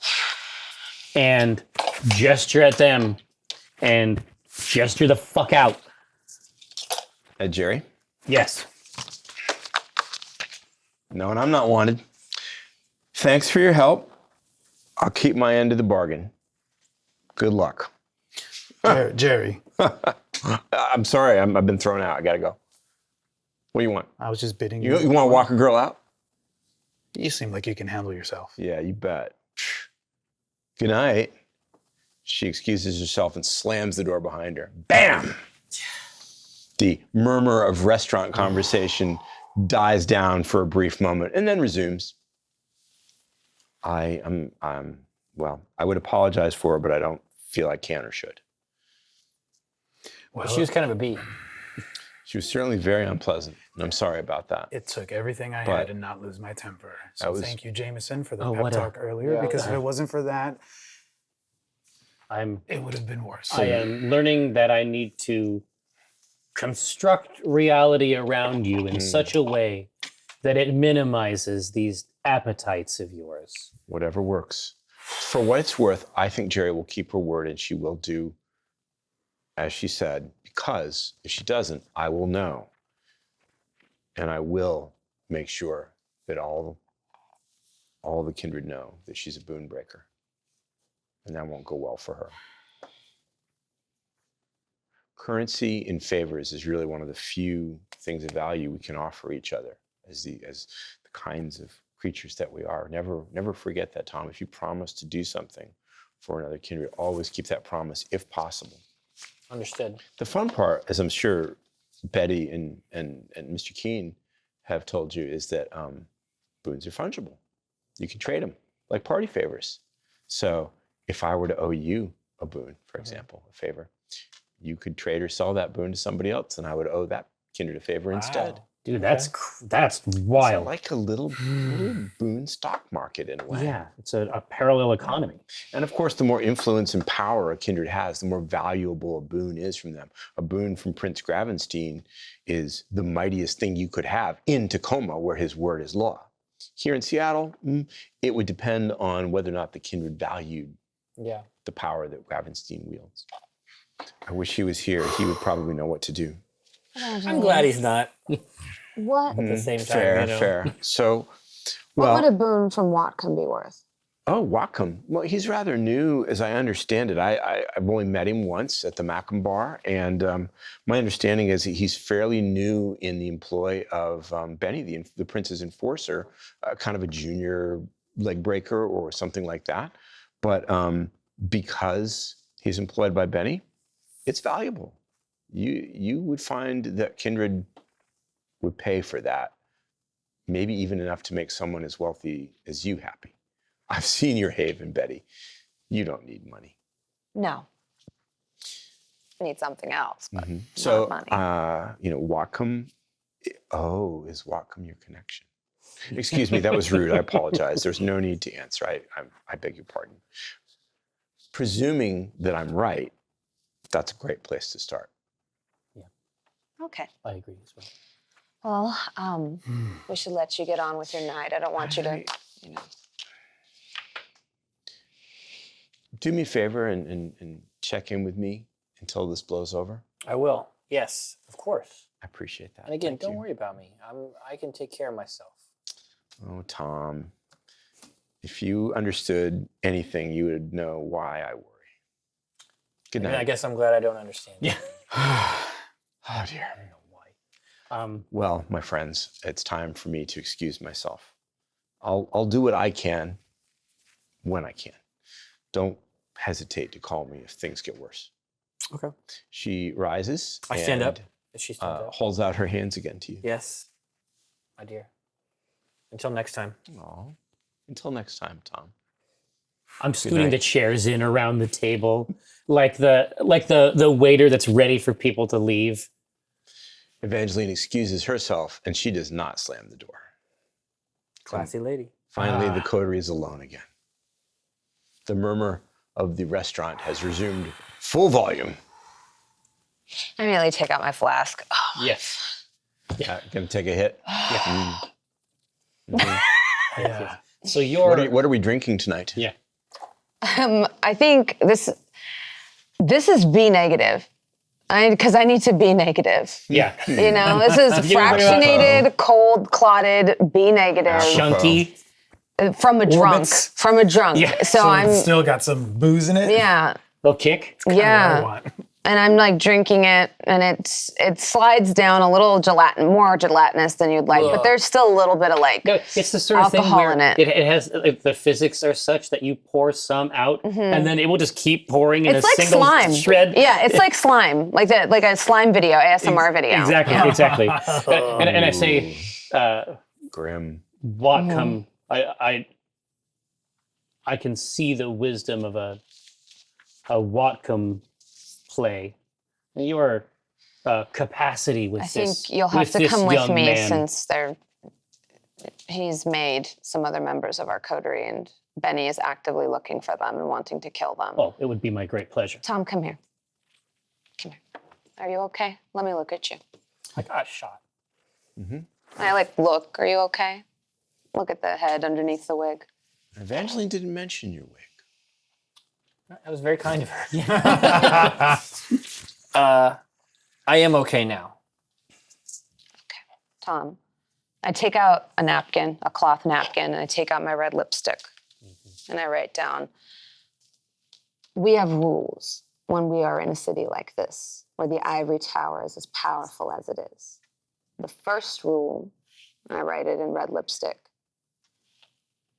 and gesture at them and gesture the fuck out. Jerry? Yes. No, and I'm not wanted. Thanks for your help. I'll keep my end of the bargain. Good luck. Jerry, I'm sorry, I've been thrown out. I gotta go. What do you want? I was just bidding You want to walk a girl out? You seem like you can handle yourself. Yeah, you bet. Good night. She excuses herself and slams the door behind her. Bam! The murmur of restaurant conversation dies down for a brief moment and then resumes. Well, I would apologize for her, but I don't feel I can or should. Well, She was kind of a bee. She was certainly very unpleasant, and I'm sorry about that. it took everything I But- had to not lose my temper. So was- thank you, Jameson, for the Oh, pep what a- talk earlier, because if it wasn't for that, it would have been worse. I am learning that I need to construct reality around you in such a way that it minimizes these appetites of yours. Whatever works. For what it's worth, I think Jerry will keep her word and she will do as she said, because if she doesn't, I will know. And I will make sure that all the kindred know that she's a boon breaker. And that won't go well for her. Currency in favors is really one of the few things of value we can offer each other as the kinds of creatures that we are. Never forget that, Tom. If you promise to do something for another kindred, always keep that promise if possible. Understood. The fun part, as I'm sure Betty and Mr. Keene have told you, is that boons are fungible. You can trade them like party favors. So if I were to owe you a boon, for example, a favor, you could trade or sell that boon to somebody else, and I would owe that kindred a favor instead. Dude, that's It's wild. like a little boon stock market in a way. Yeah, it's a parallel economy. And of course, the more influence and power a kindred has, the more valuable a boon is from them. A boon from Prince Gravenstein is the mightiest thing you could have in Tacoma, where his word is law. Here in Seattle, it would depend on whether or not the kindred valued the power that Gravenstein wields. I wish he was here. He would probably know what to do. I'm glad he's not. What? At the same time, Fair, you know. fair. So, What would well, a boon from Watcom be worth? Whatcom. Well, he's rather new, as I understand it. I've only met him once at the Macam Bar, and my understanding is he's fairly new in the employ of Benny, the prince's enforcer, kind of a junior leg breaker or something like that. But because he's employed by Benny, it's valuable. You would find that kindred would pay for that, maybe even enough to make someone as wealthy as you happy. I've seen your haven, Betty. You don't need money. No. I need something else, but So, not money. Whatcom. Oh, is Whatcom your connection? Excuse me, that was rude. I apologize. There's no need to answer. I beg your pardon. Presuming that I'm right, that's a great place to start. Okay. I agree as well. Well, we should let you get on with your night. I don't want you to, Do me a favor and check in with me until this blows over. I will. Yes, of course. I appreciate that. And again, Thank don't you. worry about me. I can take care of myself. Oh, Tom, if you understood anything, you would know why I worry. Good And night. I guess I'm glad I don't understand. Yeah. Oh, dear. I don't know why. Well, my friends, it's time for me to excuse myself. I'll do what I can when I can. Don't hesitate to call me if things get worse. Okay. She rises. I stand up. and, Is she stand up? holds out her hands again to you. Yes, my dear. Until next time. Aw. Until next time, Tom. I'm scooting night. the chairs in around the table, like the waiter that's ready for people to leave. Evangeline excuses herself, and she does not slam the door. Classy lady. Finally, the coterie is alone again. The murmur of the restaurant has resumed full volume. I immediately take out my flask. Oh, Yes. Gonna take a hit. Yeah. So you're. What are we drinking tonight? Yeah. I think this is B negative. Because I need to be negative. Yeah. You know, this is fractionated, cold, clotted, B negative Chunky. from a drunk. Orbits. From a drunk. Yeah, So So I'm, it's still got some booze in it. yeah, Little kick. Kinda what I yeah. want. And I'm like drinking it, and it slides down a little more gelatinous than you'd like, but there's still a little bit of like No, it's the sort of thing alcohol where in it. it has like, the physics are such that you pour some out, and then it will just keep pouring in It's a like single slime. shred. Yeah, it's like slime, like a slime video, ASMR video. Exactly. And I say, Grim. Whatcom, I can see the wisdom of a Whatcom play. Your capacity with I this. think you'll have with to this come with young me man. since he's made some other members of our coterie, and Benny is actively looking for them and wanting to kill them. Oh, it would be my great pleasure. Tom, come here. Come here. Are you okay? Let me look at you. I got shot. I look. Are you okay? Look at the head underneath the wig. Evangeline didn't mention your wig. That was very kind of her. I am okay now. Tom, I take out a napkin, a cloth napkin, and I take out my red lipstick. And I write down, we have rules when we are in a city like this, where the ivory tower is as powerful as it is. The first rule, and I write it in red lipstick,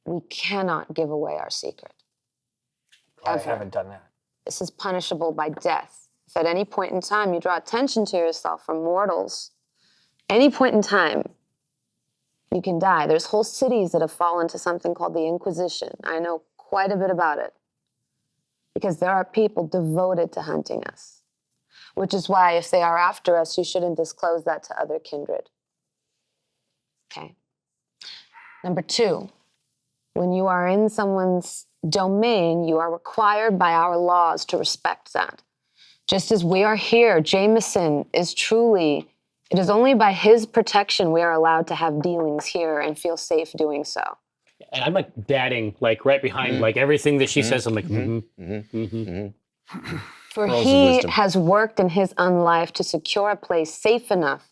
we cannot give away our secret. I Ever. haven't done that. This is punishable by death. If at any point in time you draw attention to yourself from mortals, any point in time, you can die. There's whole cities that have fallen to something called the Inquisition. I know quite a bit about it because there are people devoted to hunting us, which is why if they are after us, you shouldn't disclose that to other kindred. Okay. Number 2, when you are in someone's domain, you are required by our laws to respect that. Just as we are here, Jamison is truly, it is only by his protection we are allowed to have dealings here and feel safe doing so. And I'm like dadding, like right behind, like everything that she says. I'm like, For Pearls of he wisdom. has worked in his own life to secure a place safe enough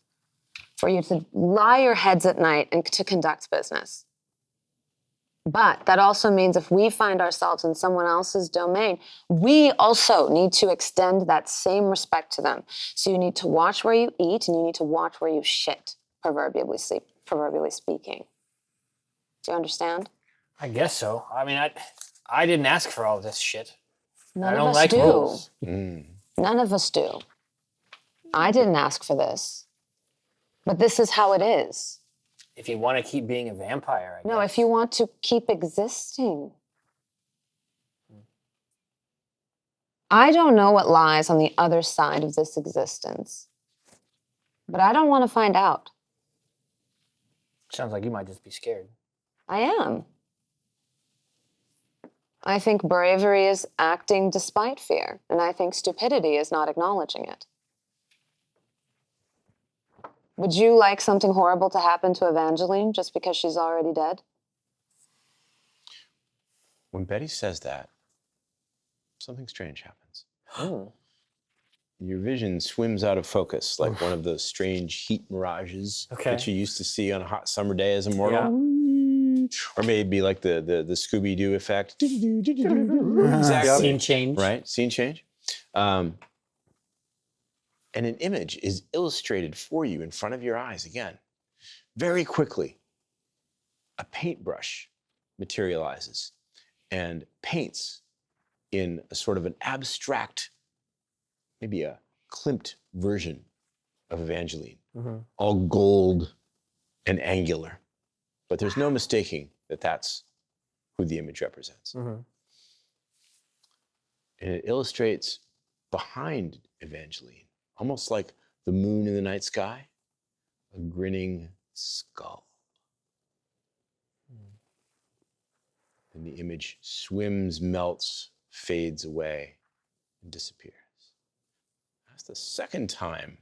for you to lie your heads at night and to conduct business. But that also means if we find ourselves in someone else's domain, we also need to extend that same respect to them. So you need to watch where you eat and you need to watch where you shit, proverbially speaking. Do you understand? I guess so. I mean, I didn't ask for all this shit. None I of don't us like do. rules. None of us do. I didn't ask for this. But this is how it is. If you want to keep being a vampire, I guess. No, if you want to keep existing. I don't know what lies on the other side of this existence, but I don't want to find out. Sounds like you might just be scared. I am. I think bravery is acting despite fear, and I think stupidity is not acknowledging it. Would you like something horrible to happen to Evangeline just because she's already dead? When Betty says that, something strange happens. Your vision swims out of focus like one of those strange heat mirages that you used to see on a hot summer day as a mortal. Or maybe like the Scooby-Doo effect. Exactly. Scene change. Right? Scene change. And an image is illustrated for you in front of your eyes again. Very quickly, a paintbrush materializes and paints in a sort of an abstract, maybe a Klimt version of Evangeline, all gold and angular. But there's no mistaking that that's who the image represents. And it illustrates behind Evangeline, almost like the moon in the night sky, a grinning skull. And the image swims, melts, fades away, and disappears. That's the second time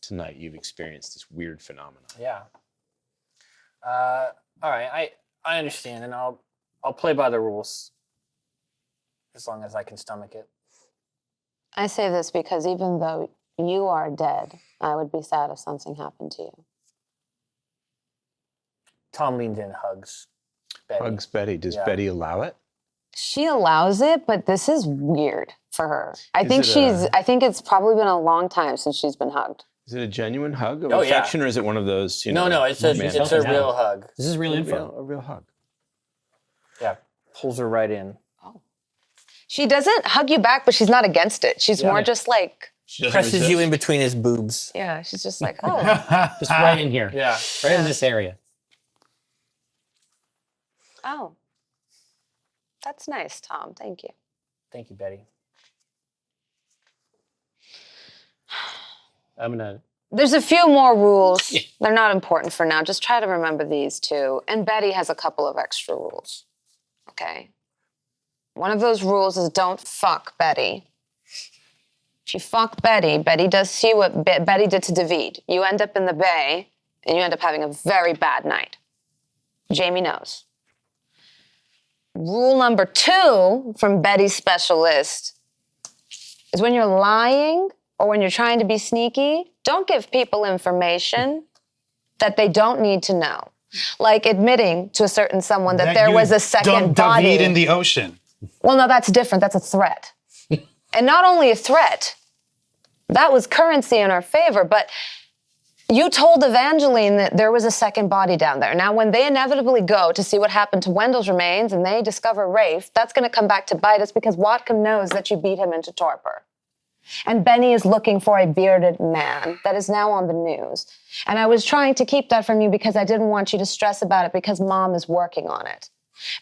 tonight you've experienced this weird phenomenon. Yeah. All right. I understand, and I'll play by the rules as long as I can stomach it. I say this because even though you are dead, I would be sad if something happened to you. Tom leans in, hugs Betty. Hugs Betty. Does Betty allow it? She allows it, but this is weird. for her. I think it's probably been a long time since she's been hugged. Is it a genuine hug of Oh, yeah. affection, or is it one of those? No, it's a real hug. This is real info. A real hug. Yeah, pulls her right in. She doesn't hug you back, but she's not against it. She's more just like, She doesn't Presses resist. you in between his boobs. yeah, she's just like, oh. Just right in here. Yeah. Right in this area. Oh. That's nice, Tom. Thank you. Thank you, Betty. I'm gonna. There's a few more rules. They're not important for now. Just try to remember these two. And Betty has a couple of extra rules. Okay? One of those rules is don't fuck Betty. If you fuck Betty, Betty does see what Betty did to David. You end up in the bay, and you end up having a very bad night. Jamie knows. Rule number 2 from Betty's special list is when you're lying or when you're trying to be sneaky, don't give people information that they don't need to know. Like admitting to a certain someone that there you was a second dumped body. David in the ocean. Well, no, that's different. That's a threat. And not only a threat, that was currency in our favor, but you told Evangeline that there was a second body down there. Now, when they inevitably go to see what happened to Wendell's remains and they discover Rafe, that's going to come back to bite us because Watcom knows that you beat him into torpor. And Benny is looking for a bearded man that is now on the news. And I was trying to keep that from you because I didn't want you to stress about it because Mom is working on it.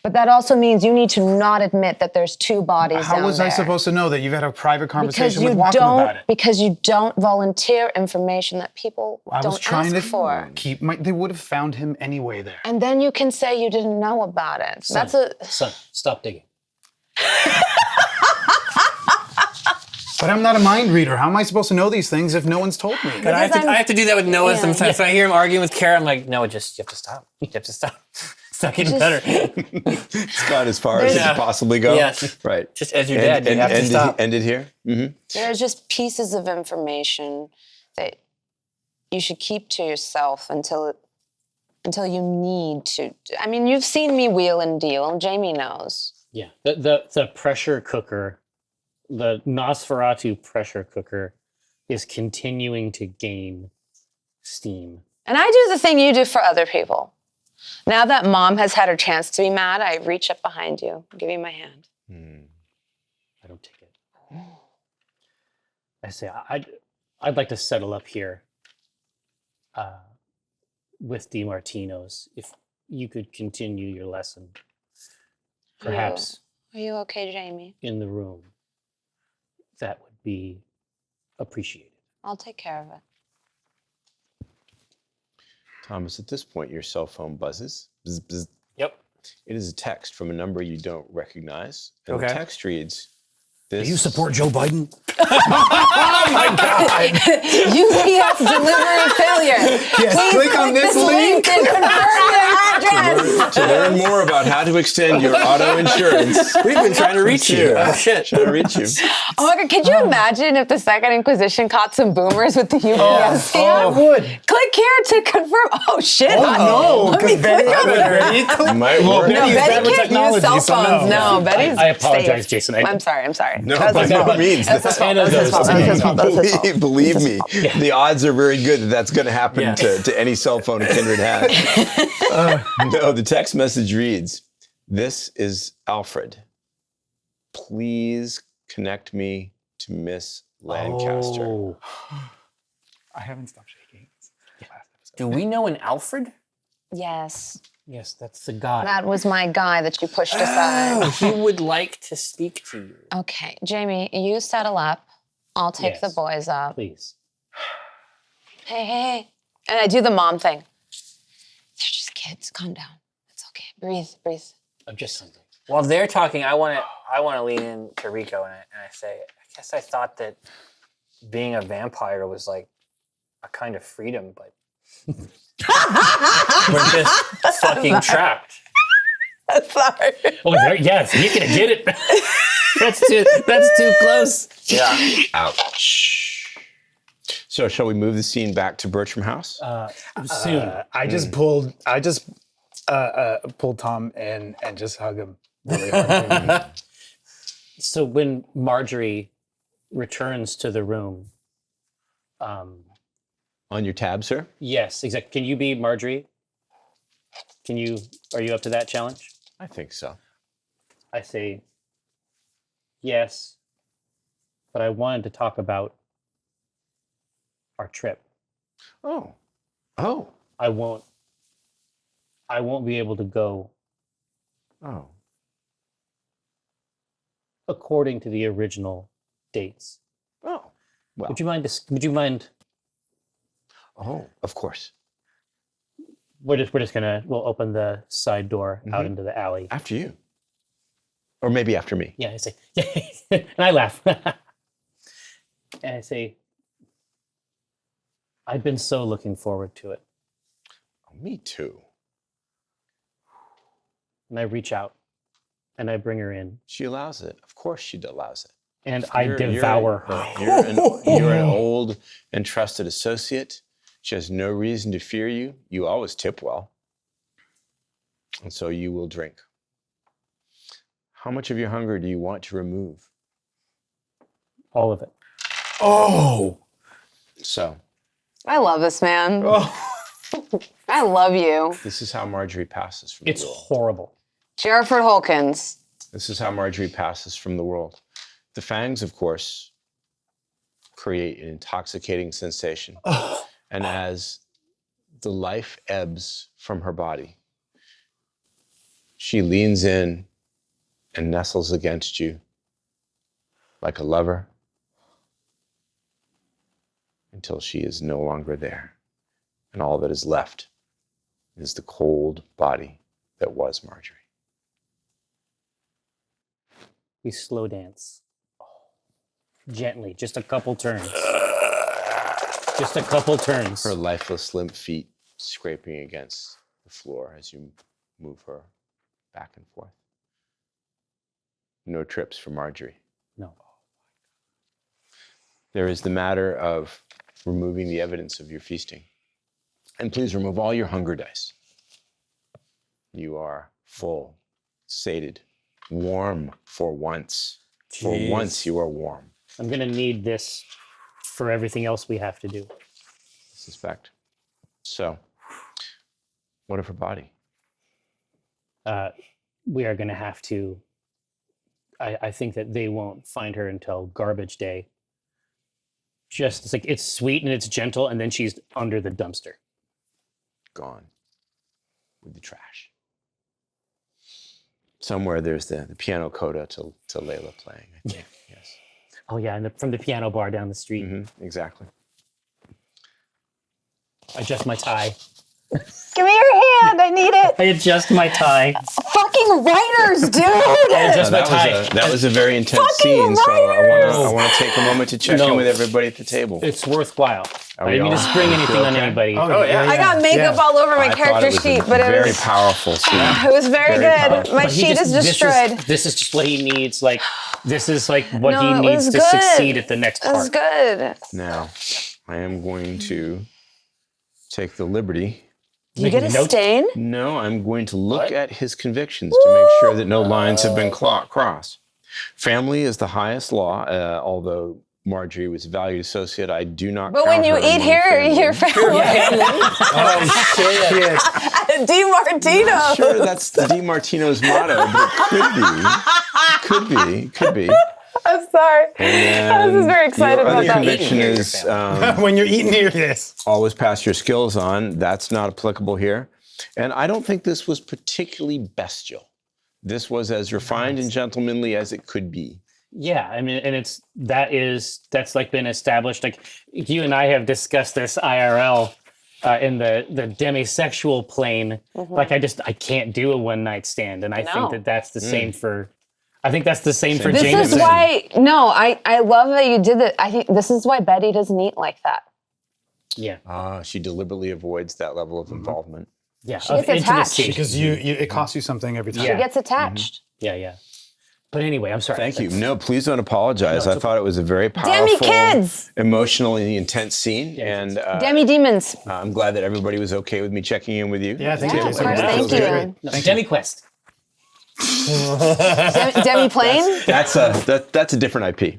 But that also means you need to not admit that there's 2 bodies down there. How was I supposed to know that you've had a private conversation with Watcom about it? Because you don't volunteer information that people I was don't trying ask to for. keep my. They would have found him anyway there. And then you can say you didn't know about it. Son, stop digging. But I'm not a mind reader. How am I supposed to know these things if no one's told me? But I have to do that with Noah Yeah. sometimes. When I hear him arguing with Kara, I'm like, Noah, you have to stop. You have to stop. It's not getting better. It's gone as far as it Yeah. could possibly go. Yes. Right. Just as your dad, you have to stop. Ended here. Mm-hmm. There's just pieces of information that you should keep to yourself until you need to. I mean, you've seen me wheel and deal, and Jamie knows. Yeah. The pressure cooker, the Nosferatu pressure cooker, is continuing to gain steam. And I do the thing you do for other people. Now that Mom has had her chance to be mad, I reach up behind you, give you my hand. I don't take it. I say I'd like to settle up here with DiMartino's. If you could continue your lesson, perhaps Are you okay, Jamie? in the room, that would be appreciated. I'll take care of it. Thomas, at this point, your cell phone buzzes. Bzz, bzz. Yep. It is a text from a number you don't recognize. And the Okay. text reads, this... Joe Biden? UPS delivery failure. Yes, Please click on this link. and confirm your address. To learn more about how to extend your auto insurance. We've been trying to reach you. Oh, shit. Trying to reach you. Oh my God, could you imagine if the Second Inquisition caught some boomers with the UPS scam? would. Click here to confirm. Oh shit. No, Let me because Betty click on it. It might work. No, Betty Betty used can't better use cell technology, so phones. no. No, Betty's I apologize, safe. Jason. I'm sorry. No, That was by his no fault. means. That's his fault. That's his fault. That's his fault. That's his fault. Believe me, the odds are very good that that's going to happen Yeah. to any cell phone a kindred has. No, the text message reads, this is Alfred. Please connect me to Miss Lancaster. Oh. I haven't stopped shaking. Do we know an Alfred? Yes. Yes, that's the guy. That was my guy that you pushed aside. He would like to speak to you. Okay, Jamie, you settle up. I'll take Yes. the boys up. Please. Hey. And I do the mom thing. They're just kids. Calm down. It's okay. Breathe. I'm just hungry. While they're talking, I want to lean in to Rico and I say, I guess I thought that being a vampire was like a kind of freedom, but we're just fucking trapped. Sorry. Oh, yes, you can get it. that's too close. Yeah. Ouch. So shall we move the scene back to Bertram House? Soon. I just pulled Tom in and just hug him really hard. So when Marjorie returns to the room, On your tab, sir? yes, exactly. Can you be Marjorie? Are you up to that challenge? I think so. I say, yes, but I wanted to talk about our trip. Oh. I won't be able to go Oh. according to the original dates. Oh. Well. Would you mind? Oh, of course. We'll open the side door out into the alley. After you. Or maybe after me. Yeah, I say, and I laugh. And I say, I've been so looking forward to it. Oh, me too. And I reach out and I bring her in She allows it. Of course she allows it. and I devour her. You're an old and trusted associate. She has no reason to fear you. You always tip well. And so you will drink. How much of your hunger do you want to remove? All of it. Oh. So I love this man. I love you. this is how Marjorie passes from It's the world. horrible. Jerford Holkins. This is how Marjorie passes from the world. The fangs, of course, create an intoxicating sensation. And as the life ebbs from her body, she leans in and nestles against you like a lover until she is no longer there. And all that is left is the cold body that was Marjorie. We slow dance. Gently, just a couple turns. Just a couple turns. Her lifeless limp feet scraping against the floor as you move her back and forth. No trips for Marjorie. No. There is the matter of removing the evidence of your feasting. And please remove all your hunger dice. You are full, sated, warm for once. For once you are warm. I'm going to need this for everything else we have to do. I suspect. So, what of her body? We are going to have to. I think that they won't find her until garbage day. It's like it's sweet and it's gentle, and then she's under the dumpster. Gone with the trash. Somewhere there's the piano coda to Layla playing, I think. Yes. Oh yeah, and from the piano bar down the street. Exactly. I adjust my tie. Give me your hand. I need it. I adjust my tie. Fucking writers, dude. I adjust my tie. That was a very intense Fucking scene, so writers! I want to take a moment to check in with everybody at the table. It's worthwhile. I we didn't mean to all- spring anything on okay? anybody. Oh, yeah. I got makeup all over my I thought character it was sheet, a but it very was powerful scene. it was very Very good. powerful. My But he sheet just- is destroyed. This is just what he needs. Like, this is like what No, he it needs was to good. succeed at the next It was part. good. Now, I am going to take the liberty. You get a Making notes? stain? No, I'm going to look at his convictions to make sure that no lines have been crossed. Family is the highest law, although Marjorie was a valued associate. I do not But count when you her eat among here, family. you're family. Oh shit. DiMartino. Sure, that's the DiMartino's motto, but could be. I'm sorry. And I was just very excited your about other that. conviction Eating here, is your When you're eating near this. always pass your skills on. That's not applicable here. And I don't think this was particularly bestial. This was as refined and gentlemanly as it could be. Yeah, I mean, and that's like been established. Like you and I have discussed this IRL in the demisexual plane. Like I can't do a one night stand, and I No. think that that's the same for. I think that's the same for This Jameson. is why, no, I love that you did that. I think this is why Betty doesn't eat like that. Yeah, She deliberately avoids that level of involvement. yeah. She Of gets attached. intimacy. Because it costs you something every time. She gets attached. Yeah. But anyway, I'm sorry. Thank you. No, please don't apologize. I thought it was a very Demi powerful, kids! emotionally intense scene. And Demi demons. I'm glad that everybody was okay with me checking in with you. Yeah, thank you. Table Jason. Of course, feels thank you. great. No, Demi Quest. Demi-plane? That's a different IP.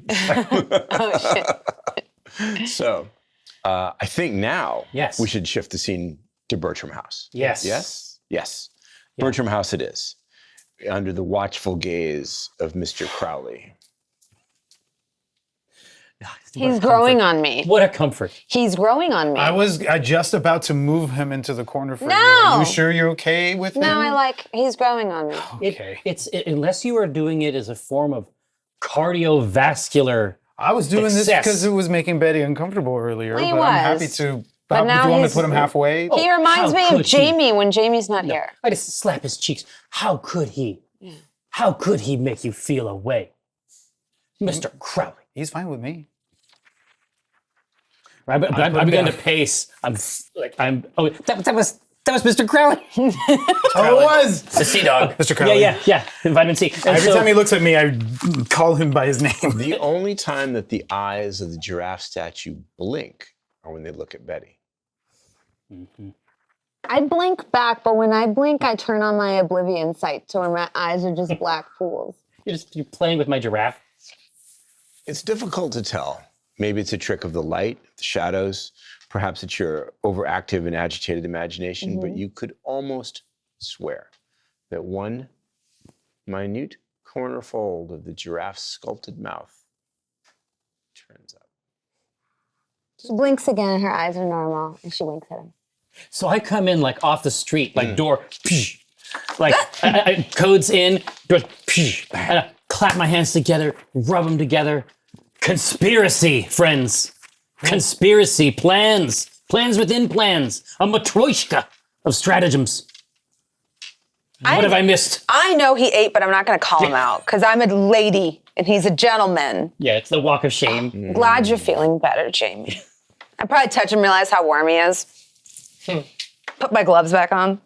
Oh, shit. So, I think now Yes. we should shift the scene to Bertram House. Yes. Yes? Yes. Bertram House it is, under the watchful gaze of Mr. Crowley. He's growing on me. What a comfort. He's growing on me. I was just about to move him into the corner for you. No! Are you sure you're okay with him? No, he's growing on me. Okay. Unless you are doing it as a form of cardiovascular. I was doing this Excess. because it was making Betty uncomfortable earlier, Well, he but I'm happy was. to. But Do now you want me he's- to put him halfway? He reminds how me could of he? Jamie when Jamie's not here. I just slap his cheeks. How could he? How could he make you feel away? Mr. Crowley. He's fine with me. I began to pace. Oh, that was Mr. Crowley. Oh, it was! The sea dog. Mr. Crowley. Yeah. Vitamin C. And Every so- time he looks at me, I call him by his name. The only time that the eyes of the giraffe statue blink are when they look at Betty. I blink back, but when I blink, I turn on my oblivion sight to where my eyes are just black pools. You're playing with my giraffe. It's difficult to tell. Maybe it's a trick of the light, the shadows. Perhaps it's your overactive and agitated imagination, but you could almost swear that one minute corner fold of the giraffe's sculpted mouth turns up. She blinks again and her eyes are normal, and she winks at him. So I come in like off the street, like door, psh, like I codes in, door, psh, and I clap my hands together, rub them together. Conspiracy, friends. Conspiracy, plans within plans. A matryoshka of stratagems. What have I missed? I know he ate, but I'm not going to call him out because I'm a lady and he's a gentleman. Yeah, it's the walk of shame. Glad you're feeling better, Jamie. I probably touch him and realize how warm he is. Put my gloves back on.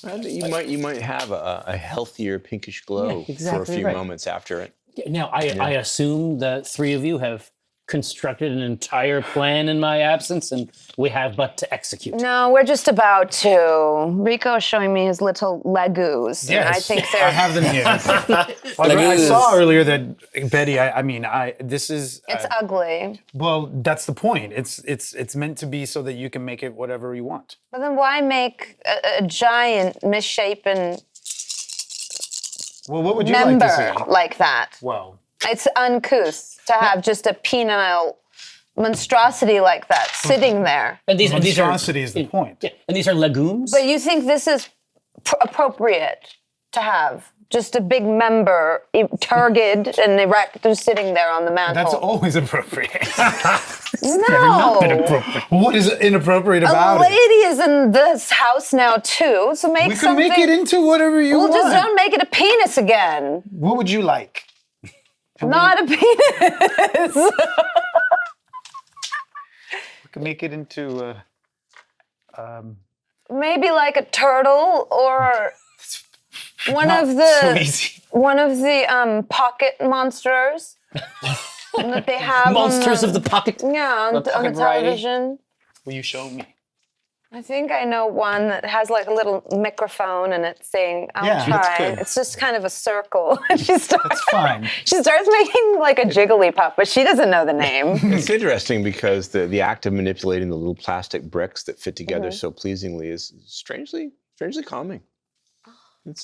And you might have a healthier pinkish glow for a exactly few right. moments after it. Now, I assume the three of you have constructed an entire plan in my absence, and we have but to execute. No, we're just about to. Rico's showing me his little legoos. And I think they're. I have them here. I saw earlier that Betty. This is. It's ugly. Well, that's the point. It's meant to be so that you can make it whatever you want. But then why make a giant, misshapen Well, what would you member like to see? like that? Well, It's uncouth to have just a penile monstrosity like that sitting there. And these are monstrosity is the point. yeah, and these are legumes. But you think this is appropriate to have? Just a big member, turgid and erect, just sitting there on the mantle. That's always appropriate. no. What is inappropriate A about lady it? is in this house now too, so make We can something. make it into whatever you well, want. just don't make it a penis again. What would you like? Not a penis. We can make it into. Maybe like a turtle or one of so the easy. pocket monsters that they have. Monsters on of the pocket. yeah, on the pocket variety. television. Will you show me? I think I know one that has like a little microphone and it's saying, I'll Yeah, that's try. good. It's just kind of a circle. She starts, That's fine. she starts making like a Jigglypuff, but she doesn't know the name. It's interesting because the act of manipulating the little plastic bricks that fit together so pleasingly is strangely calming.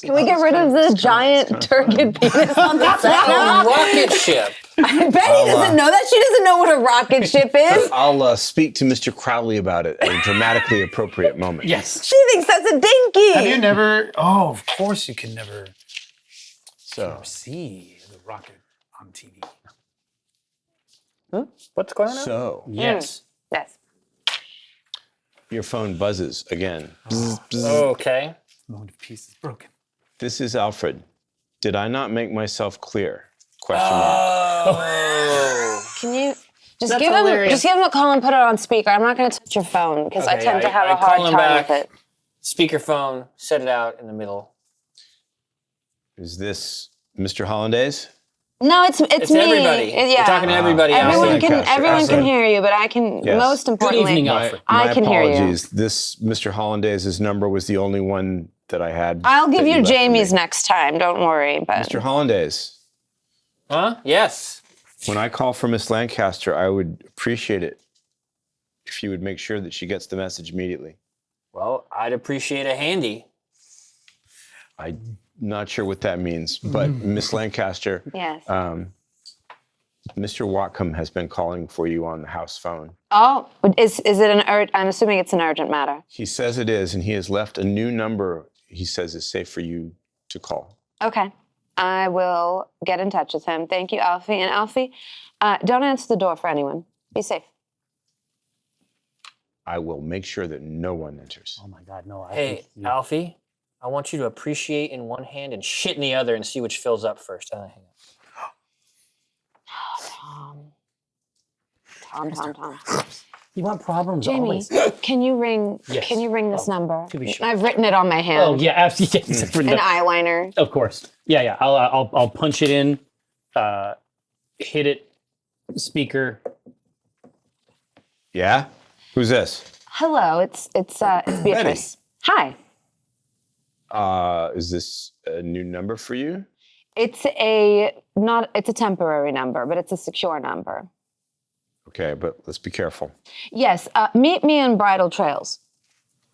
Can we get rid of the giant turgid penis on the set A now? rocket ship. I bet he doesn't know that. She doesn't know what a rocket ship is. I'll speak to Mr. Crowley about it at a dramatically appropriate moment. Yes. She thinks that's a dinky. Have you never? Oh, of course you can never So see the rocket on TV. What's going on now? So Yes. Yes. your phone buzzes again. Okay. One piece is broken. This is Alfred. Did I not make myself clear? Question mark. Can you just That's give hilarious. him a call and put it on speaker? I'm not going to touch your phone because I Okay, tend to have I a hard call him time back. with it. Speakerphone, set it out in the middle. Is this Mr. Hollandaise? No, it's It's me. everybody. Yeah. We're talking to everybody else. Everyone can Lancaster. hear you, but I can. Yes. Most importantly, evening, Alfred. I can hear you. apologies. This Mr. Hollandaise's number was the only one that I had. I'll give that you left for Jamie's me. next time. Don't worry. But Mr. Hollandaise, Huh? Yes. when I call for Miss Lancaster, I would appreciate it if you would make sure that she gets the message immediately. Well, I'd appreciate a handy. I'm not sure what that means, but Miss Lancaster, yes. Mr. Watcom has been calling for you on the house phone. Oh, is it an I'm assuming it's an urgent matter. He says it is, and he has left a new number he says is safe for you to call. Okay. I will get in touch with him. Thank you, Alfie. And Alfie, don't answer the door for anyone. Be safe. I will make sure that no one enters. Oh my God, no. Hey, Alfie, I want you to appreciate in one hand and shit in the other and see which fills up first. Hang up. Tom. You want problems Jamie, always. can you ring? Yes. Can you ring this number? to be sure. I've written it on my hand. Oh yeah, absolutely. An eyeliner. Of course. Yeah. I'll punch it in, hit it, speaker. Yeah? Who's this? Hello, it's Beatrice. Hi. Is this a new number for you? It's a temporary number, but it's a secure number. Okay, but let's be careful. Yes. Meet me in Bridal Trails.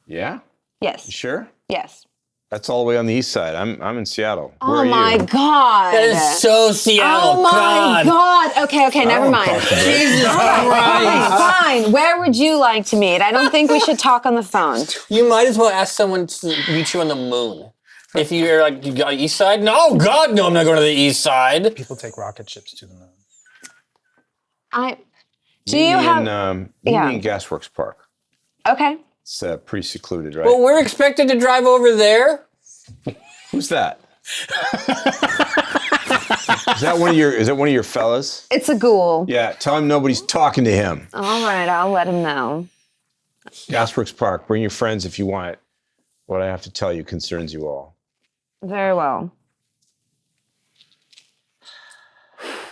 Yeah? You Yes. sure? Yes. That's all the way on the east side. I'm in Seattle. Where Oh are my you? God. That is so Seattle. Oh my God. Okay, never don't mind. talk to her. Jesus Fine. Where would you like to meet? I don't think we should talk on the phone. You might as well ask someone to meet you on the moon. If you're like, you got east side? No, God, no, I'm not going to the east side. People take rocket ships to the moon. Do you have? Meet me in Gasworks Park. Okay. It's pretty secluded, right? Well, we're expected to drive over there. Who's that? Is that one of your fellas? It's a ghoul. Yeah, tell him nobody's talking to him. All right, I'll let him know. Gasworks Park. Bring your friends if you want. What I have to tell you concerns you all. Very well.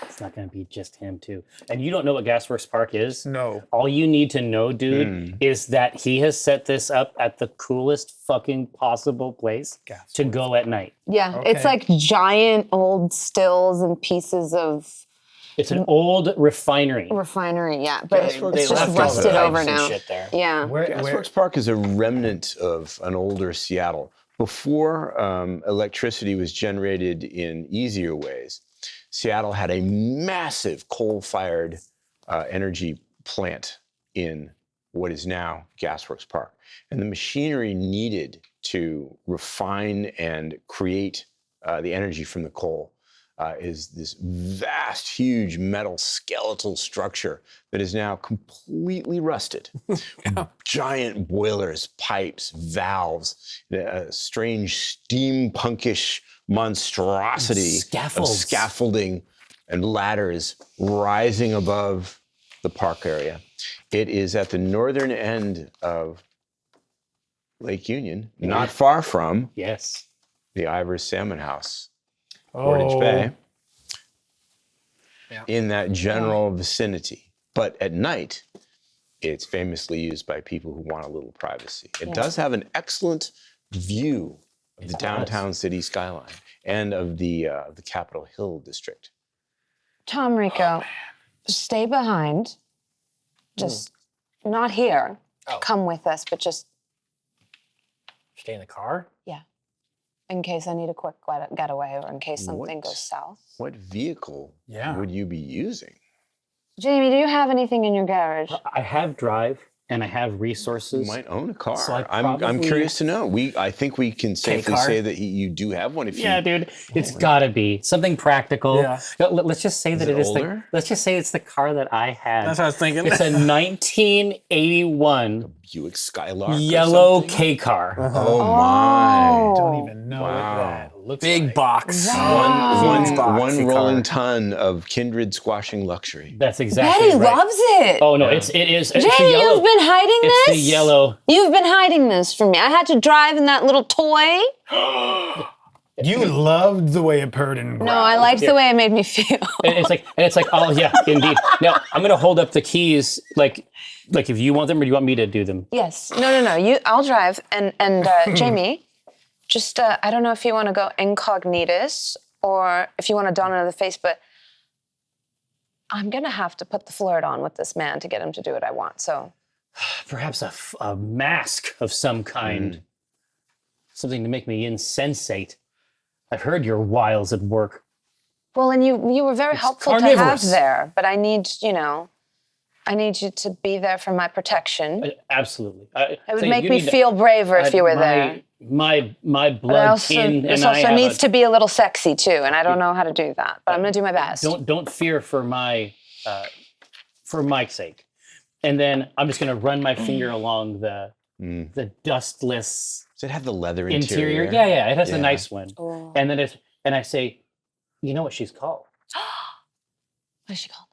It's not going to be just him, too. And you don't know what Gasworks Park is? No. All you need to know, dude, is that he has set this up at the coolest fucking possible place to go at night. Yeah, it's like giant old stills and pieces of It's an old refinery. refinery. Yeah, but Gasworks it's just left all the rusted pipes over and now. shit there. Yeah. Gasworks Park is a remnant of an older Seattle. Before electricity was generated in easier ways, Seattle had a massive coal-fired energy plant in what is now Gasworks Park. And the machinery needed to refine and create the energy from the coal is this vast, huge metal skeletal structure that is now completely rusted. Giant boilers, pipes, valves, a strange steampunkish monstrosity of scaffolding and ladders rising above the park area. It is at the northern end of Lake Union, not far from Yes. the Ivers Salmon House, Portage Bay, in that general vicinity. But at night, it's famously used by people who want a little privacy. It does have an excellent view of the downtown city skyline and of the Capitol Hill district. Tom, Rico, stay behind. Just not here. Come with us, but just Stay in the car? in case I need a quick getaway or in case something goes south. What vehicle would you be using? Jamie, do you have anything in your garage? I have drive and I have resources. You might own a car. So I I'm probably- curious to know. I think we can safely car? say that you do have one. If Yeah, you, dude, it's gotta be something practical. Yeah. Let's just say that it it is older? let's just say it's the car that I had. That's what I was thinking. It's a 1981 Buick Skylark. or yellow something? K car. Oh my! Don't even know Wow. what that looks Big like. box. One boxy rolling car. ton of kindred squashing luxury. That's exactly Betty right. loves it. Oh no, it is. It's the Jamie, yellow. you've been hiding It's this? the yellow. You've been hiding this from me. I had to drive in that little toy. You loved the way it purred and growled. No, I liked the way it made me feel. And it's like, oh yeah, indeed. Now I'm gonna hold up the keys, like if you want them or do you want me to do them? Yes. No. I'll drive. And Jamie, just, I don't know if you want to go incognitus or if you want to don another face, but I'm going to have to put the flirt on with this man to get him to do what I want, so. Perhaps a mask of some kind. Something to make me insensate. I've heard your wiles at work. Well, and you were very helpful to have there, but I need you to be there for my protection. Absolutely. It would make me feel braver if you were there. My blood kin this and I also have needs to be a little sexy too, and I don't know how to do that, but I'm going to do my best. Don't fear for Mike's sake. And then I'm just going to run my finger along the dustless. Does it have the leather interior? interior? Yeah, it has a nice one. Oh. And then I say, you know what she's called? What is she called?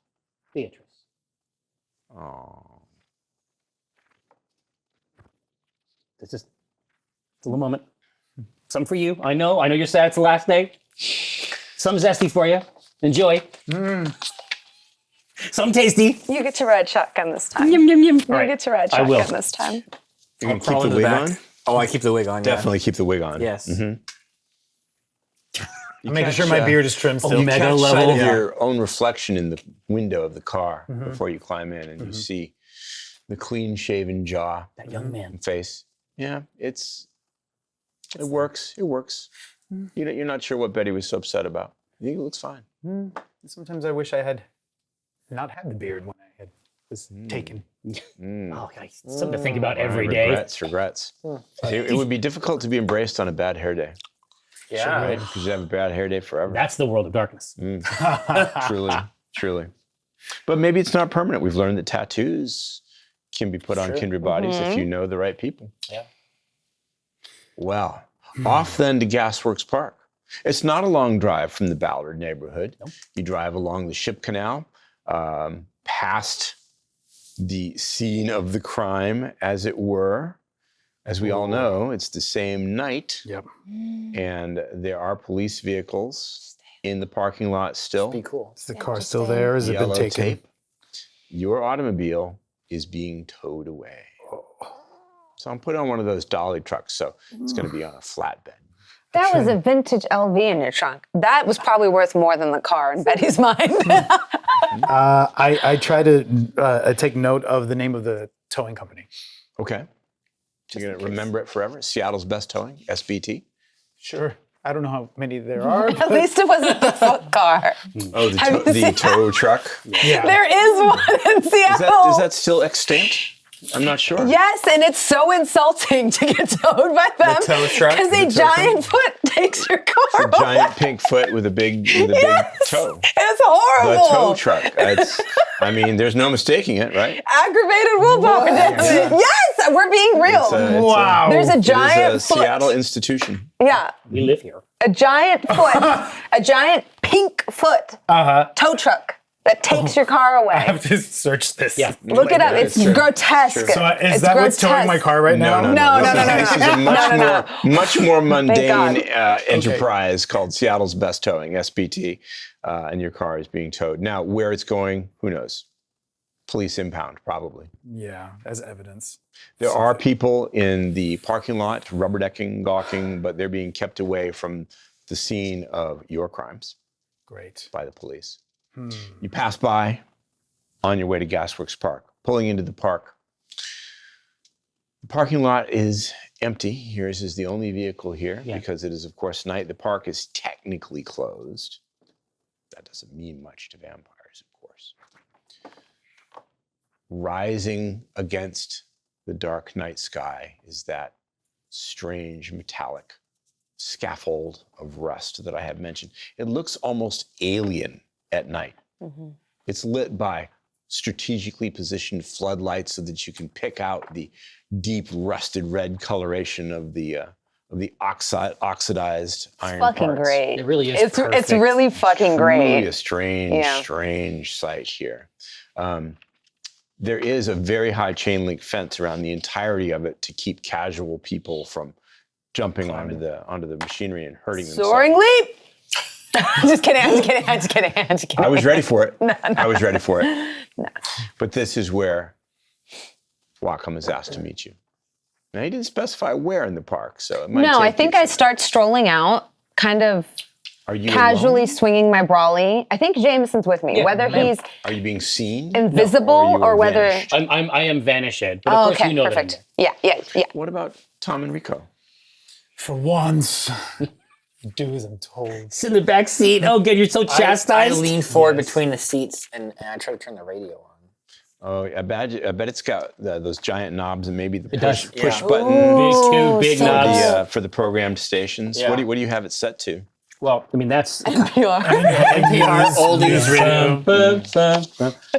Beatrice. Oh. It's just a little moment. Some for you. I know you're sad it's the last day. Some zesty for you. Enjoy. Some tasty. You get to ride shotgun this time. Yum, yum, yum. You get to ride shotgun this time. You're going to Crawl keep the into wig back. on? Oh, I keep the wig on, yeah. Definitely keep the wig on. Yes. I'm making sure my beard is trimmed still. Omega Catch level. sight of your own reflection in the window of the car before you climb in, and you see the clean-shaven jaw That young man. and face. Yeah, it works. It works. You're not sure what Betty was so upset about. You think it looks fine. Sometimes I wish I had not had the beard when I was taken. Oh, something to think about every day. Regrets. It would be difficult to be embraced on a bad hair day. Yeah. Right? Because you have a bad hair day forever. That's the world of darkness. Truly. But maybe it's not permanent. We've learned that tattoos can be put on kindred bodies if you know the right people. Yeah. Well, off then to Gasworks Park. It's not a long drive from the Ballard neighborhood. Nope. You drive along the Ship Canal, past the scene of the crime, as it were. As we all know, it's the same night. Yep. And there are police vehicles in the parking lot still. Be cool. Is the car still there? Has it been Yellow taken? tape. Your automobile is being towed away. So I'm putting on one of those dolly trucks, so it's going to be on a flatbed. That was a vintage LV in your trunk. That was probably worth more than the car in Betty's mind. I try to take note of the name of the towing company. Okay. So you're going to remember it forever? Seattle's Best Towing, SBT? Sure. I don't know how many there are. At least it wasn't the foot car. Oh, the tow truck? Yeah. There is one in Seattle. Is that still extant? I'm not sure. Yes, and it's so insulting to get towed by them. The tow truck? Because a giant foot takes your car A giant pink foot with a big toe. It's horrible. The tow truck. There's no mistaking it, right? Aggravated willpower damage. Yes, we're being real. Wow. There's a giant It is a foot. Seattle institution. Yeah, We live here. a giant foot, a giant pink foot tow truck that takes your car away. I have to search this. Yeah. Look it up. Yeah, It's it's true. grotesque. True. So is It's that what's towing grotesque. my car right now? No. This is a much more mundane God. enterprise called Seattle's Best Towing, SBT, and your car is being towed. Now, where it's going, who knows? Police impound, probably. Yeah, as evidence. There are people in the parking lot, rubberdecking, gawking, but they're being kept away from the scene of your crimes Great. by the police. You pass by on your way to Gasworks Park, pulling into the park. The parking lot is empty. Yours is the only vehicle here because it is, of course, night. The park is technically closed. That doesn't mean much to vampires, of course. Rising against the dark night sky is that strange metallic scaffold of rust that I have mentioned. It looks almost alien at night. It's lit by strategically positioned floodlights so that you can pick out the deep rusted red coloration of the oxidized iron Fucking parts. great. It really is It's perfect. really fucking great. Really a strange sight here. There is a very high chain link fence around the entirety of it to keep casual people from jumping onto the machinery and hurting themselves. Soaring leap. just kidding. I was ready for it. I was ready for it. But this is where Wacom is asked to meet you. Now, he didn't specify where in the park, so it might No, I take think you I some- start strolling out, kind of Are you casually alone? swinging my brawly. I think Jamison's with me. Yeah, whether ma'am. he's Are you being seen? invisible you or are whether. vanished? I am vanished, but of Oh, course okay, you know perfect. that. Yeah. What about Tom and Rico? For once, do as I'm told. Sit in the back seat. Oh, good, you're so I chastised. lean forward Yes. between the seats and I try to turn the radio on. Oh, I bet it's got those giant knobs and maybe the does. push Yeah. button Big Ooh, big so knobs. good. for the programmed stations. Yeah. What do you have it set to? Well, I mean that's NPR oldies radio.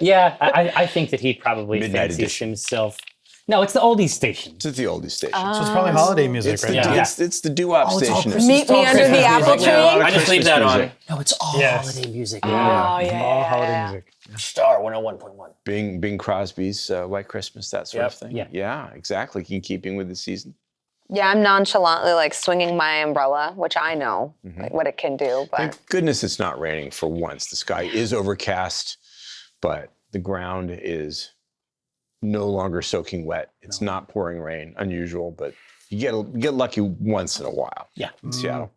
Yeah, I think that he probably Midnight fancies edition. himself. No, it's the oldies station. It's the oldie station. So it's probably holiday music, it's right? the Yeah. it's the doo-wop station. Meet me under the apple music. tree. A lot of I just leave Christmas that on. music. No, it's all Yes. holiday music. Oh, yeah. All holiday music. Star 101.1. Bing Crosby's White Christmas, that sort of Yep. thing. Yeah, exactly. In keeping with the season. Yeah, I'm nonchalantly like swinging my umbrella, which I know like, what it can do, but Thank goodness it's not raining for once. The sky is overcast, but the ground is no longer soaking wet. It's not pouring rain. Unusual, but you get lucky once in a while. Yeah. In Seattle.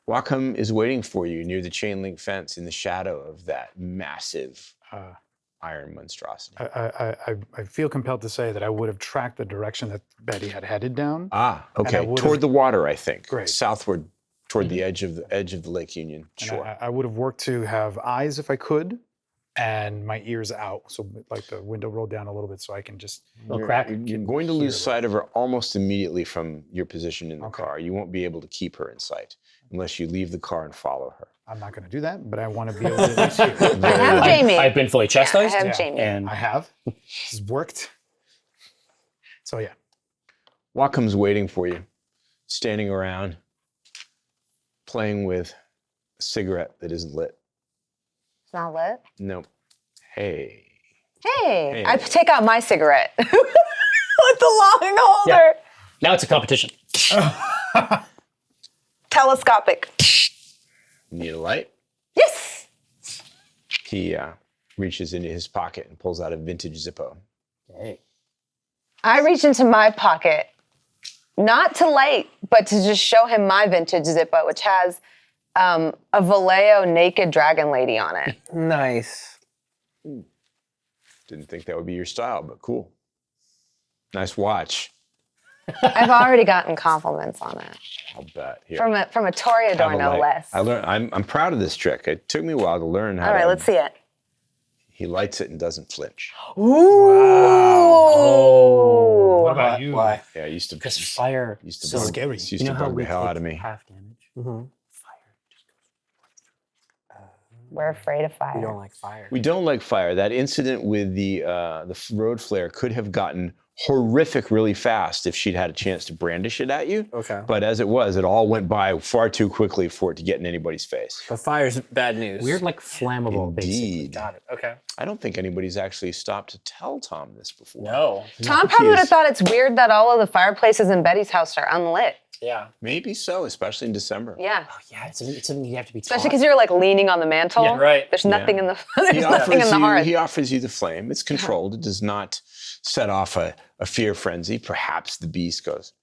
Wacom is waiting for you near the chain link fence in the shadow of that massive iron monstrosity. I feel compelled to say that I would have tracked the direction that Betty had headed down. Okay. would've- Toward the water, I think. Great. Southward, toward the edge of the Lake Union. And Sure. I would have worked to have eyes if I could, and my ears out, so like the window rolled down a little bit, so I can just. Little crack. You're going to lose sight of her almost immediately from your position in the Okay. car. You won't be able to keep her in sight unless you leave the car and follow her. I'm not going to do that, but I want to be able to at least hear. I have Jamie. I've been fully I chastised. have Yeah. Jamie. And I have. This has worked. So yeah. Wacom's waiting for you, standing around, playing with a cigarette that isn't lit. It's not lit. Nope. Hey. Hey, I take out my cigarette with the long holder. now it's a competition. Telescopic. Need a light? Yes. He reaches into his pocket and pulls out a vintage Zippo. Hey. I reach into my pocket, not to light, but to just show him my vintage Zippo, which has a Vallejo naked dragon lady on it. Nice. Didn't think that would be your style, but cool. Nice watch. I've already gotten compliments on it I'll bet. Here. from a Have Toreador, a no light. less. I'm proud of this trick. It took me a while to learn how All right, to. let's see it. He lights it and doesn't flinch. Ooh. What about you? Why? Yeah, I used to. Because fire. Used to So bug, scary. Used You to know how bug we the hell take out of me. half damage? Mm-hmm. We're afraid of fire. We don't like fire. We don't like fire. That incident with the road flare could have gotten horrific really fast if she'd had a chance to brandish it at you. Okay. But as it was, it all went by far too quickly for it to get in anybody's face. But fire's bad news. Weird, like flammable, basically. Indeed. Got it. Okay. I don't think anybody's actually stopped to tell Tom this before. No. Tom probably would have thought it's weird that all of the fireplaces in Betty's house are unlit. Yeah. Maybe so, especially in December. Yeah. Oh, yeah, it's something you have to be Especially taught. because you're like leaning on the mantle. Yeah, right. There's nothing in the there's He nothing in the hearth. he offers you the flame. It's controlled. It does not set off a fear frenzy. Perhaps the beast goes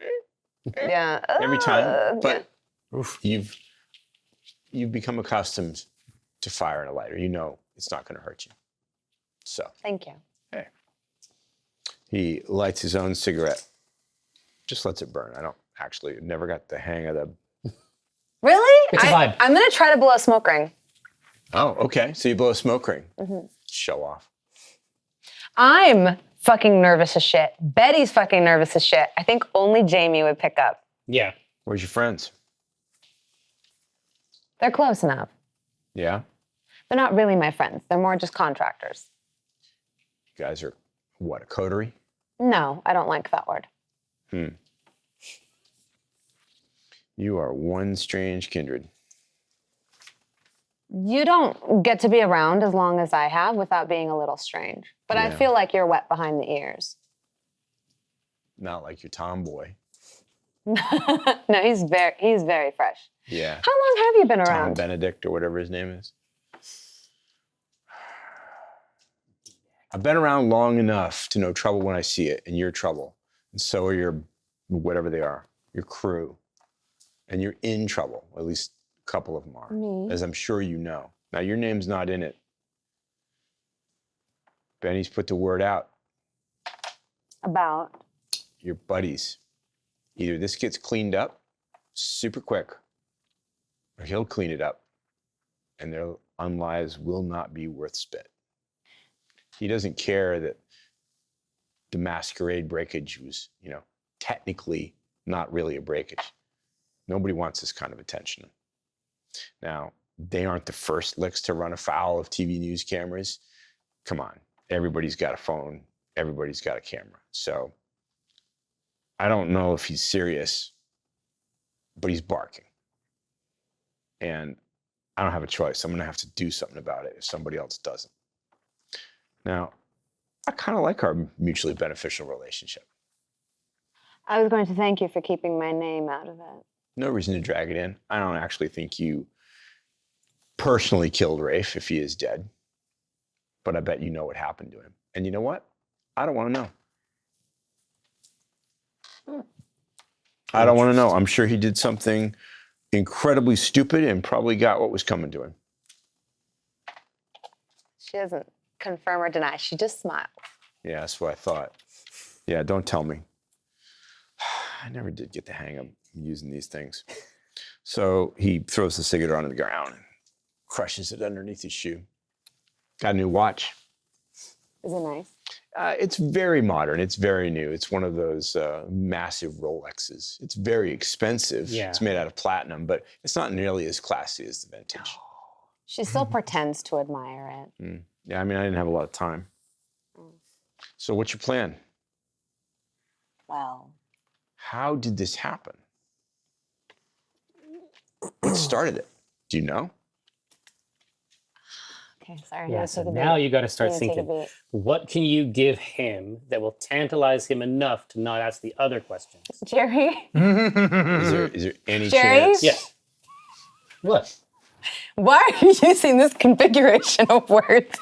Yeah. every time, but Oof. you've become accustomed to fire and a lighter. You know it's not going to hurt you. So Thank you. he lights his own cigarette, just lets it burn. I don't actually never got the hang of the. Really? It's a vibe. I'm gonna try to blow a smoke ring. Oh, okay. So you blow a smoke ring. Show off. I'm fucking nervous as shit. Betty's fucking nervous as shit. I think only Jamie would pick up. Yeah. Where's your friends? They're close enough. Yeah, They're not really my friends. They're more just contractors. you guys are what, a coterie? No, I don't like that word. You are one strange kindred. You don't get to be around as long as I have without being a little strange. But I Yeah. feel like you're wet behind the ears. Not like your tomboy. No, he's very fresh. Yeah. How long have you been Tom around? Benedict or whatever his name is. I've been around long enough to know trouble when I see it, and you're trouble. And so are your whatever they are, your crew, and you're in trouble. At least a couple of them are, as I'm sure you know. Now, your name's not in it. Benny's put the word out. About? Your buddies. Either this gets cleaned up super quick, or he'll clean it up, and their lives will not be worth spit. He doesn't care that the masquerade breakage was, technically not really a breakage. Nobody wants this kind of attention. Now, they aren't the first licks to run afoul of TV news cameras. Come on, everybody's got a phone, everybody's got a camera. So I don't know if he's serious, but he's barking. And I don't have a choice. I'm gonna have to do something about it if somebody else doesn't. Now, I kind of like our mutually beneficial relationship. I was going to thank you for keeping my name out of it. No reason to drag it in. I don't actually think you personally killed Rafe if he is dead, but I bet you know what happened to him. And you know what? I don't want to know. I don't want to know. I'm sure he did something incredibly stupid and probably got what was coming to him. She doesn't confirm or deny. She just smiles. Yeah, that's what I thought. Yeah, don't tell me. I never did get the hang of using these things. So he throws the cigarette onto the ground and crushes it underneath his shoe. Got a new watch. Is it nice? It's very modern. It's very new. It's one of those massive Rolexes. It's very expensive. Yeah. It's made out of platinum, but it's not nearly as classy as the vintage. She still pretends to admire it. Yeah, I mean, I didn't have a lot of time. So what's your plan? Well, How did this happen? What started it? Do you know? okay, sorry. Yeah, so now you got to start thinking, what can you give him that will tantalize him enough to not ask the other questions? Jerry? Is there any Jerry? chance? Yes. What? Why are you using this configuration of words?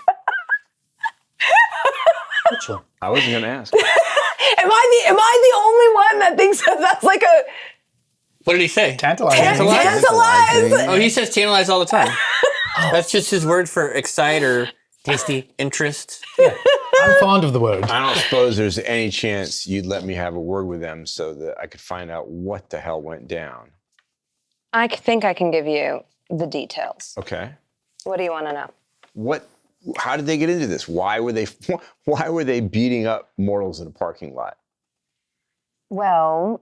Which one? I wasn't going to ask. Am I the only one that thinks that that's like a What did he say? Tantalizing. tantalize? Oh, he says tantalize all the time. That's just his word for excite or tasty interest. I'm fond of the word. I don't suppose there's any chance you'd let me have a word with them so that I could find out what the hell went down. I think I can give you the details. Okay. What do you want to know? How did they get into this? Why were they beating up mortals in a parking lot? Well,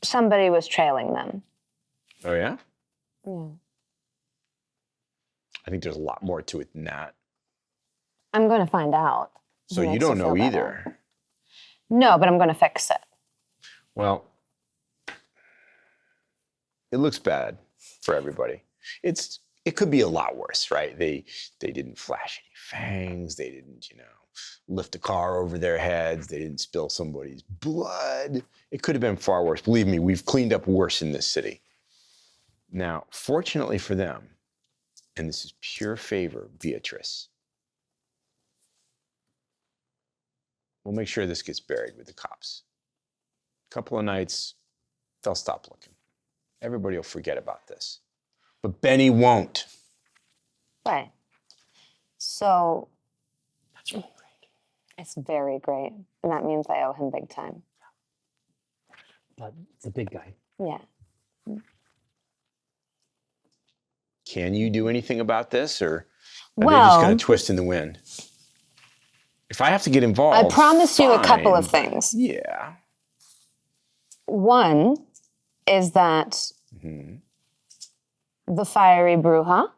somebody was trailing them. Oh, yeah? Yeah. I think there's a lot more to it than that. I'm going to find out. So It you makes don't you know feel either. better. No, but I'm going to fix it. Well, it looks bad for everybody. It could be a lot worse, right? They didn't flash any fangs. They didn't, lift a car over their heads. They didn't spill somebody's blood. It could have been far worse. Believe me, we've cleaned up worse in this city. Now, fortunately for them, and this is pure favor, Beatrice, we'll make sure this gets buried with the cops. A couple of nights, they'll stop looking. Everybody will forget about this. But Benny won't. Right. So. That's really great. It's very great. And that means I owe him big time. But the big guy. Yeah. Can you do anything about this, or are they just going to twist in the wind? If I have to get involved, I promise you a couple of fine, things. Yeah. One is that the fiery Brujah,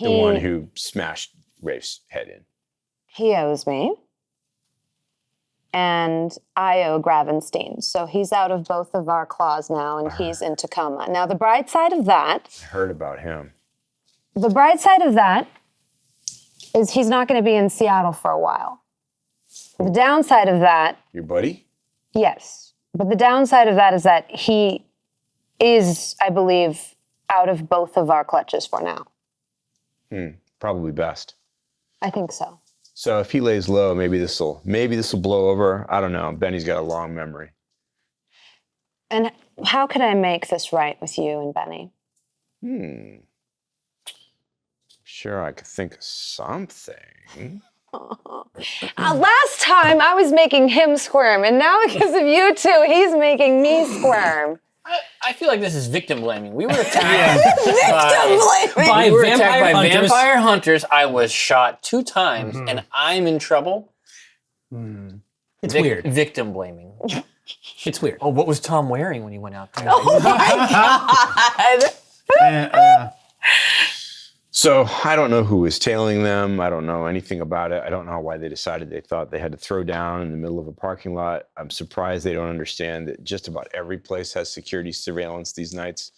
The one who smashed Rafe's head in. he owes me. And I owe Gravenstein. So he's out of both of our claws now, and he's in Tacoma. Now, the bright side of that, I heard about him. Is he's not going to be in Seattle for a while. The downside of that, Your buddy? yes. But the downside of that is that he is, I believe, out of both of our clutches for now. Probably best. I think so. So if he lays low, maybe this will blow over. I don't know. Benny's got a long memory. And how could I make this right with you and Benny? Sure, I could think of something. Last time I was making him squirm, and now because of you two, he's making me squirm. I feel like this is victim blaming. We were attacked By we were vampire attacked by hunters. vampire hunters. I was shot 2 times, and I'm in trouble. It's weird. Victim blaming. It's weird. Oh, what was Tom wearing when he went out there? So I don't know who was tailing them. I don't know anything about it. I don't know why they decided they thought they had to throw down in the middle of a parking lot. I'm surprised they don't understand that just about every place has security surveillance these nights.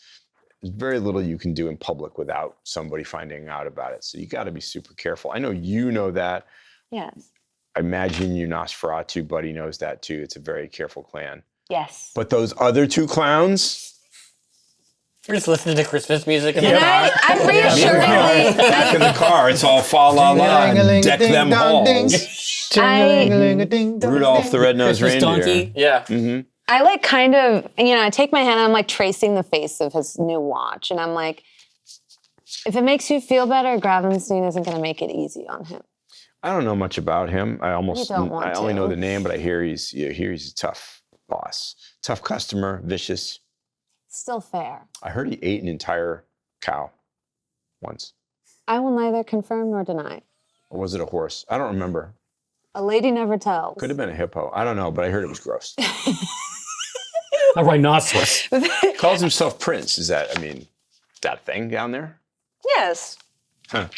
There's very little you can do in public without somebody finding out about it. So you got to be super careful. I know you know that. Yes. I imagine your Nosferatu buddy knows that too. It's a very careful clan. Yes. But those other 2 clowns, We're just listening to Christmas music in the And car. I'm reassuringly, back in the car, it's all fa la la, deck them halls. Rudolph the Red-Nosed Christmas Reindeer. donkey. Yeah. I like kind of, I take my hand and I'm like tracing the face of his new watch. And I'm like, if it makes you feel better, Gravenstein isn't going to make it easy on him. I don't know much about him. I only know to. the name, but I hear he's a tough boss, tough customer, vicious. Still fair. I heard he ate an entire cow once. I will neither confirm nor deny. Or was it a horse? I don't remember. A lady never tells. Could have been a hippo. I don't know, but I heard it was gross. A rhinoceros. Calls himself Prince. Is that that thing down there? Yes. Huh.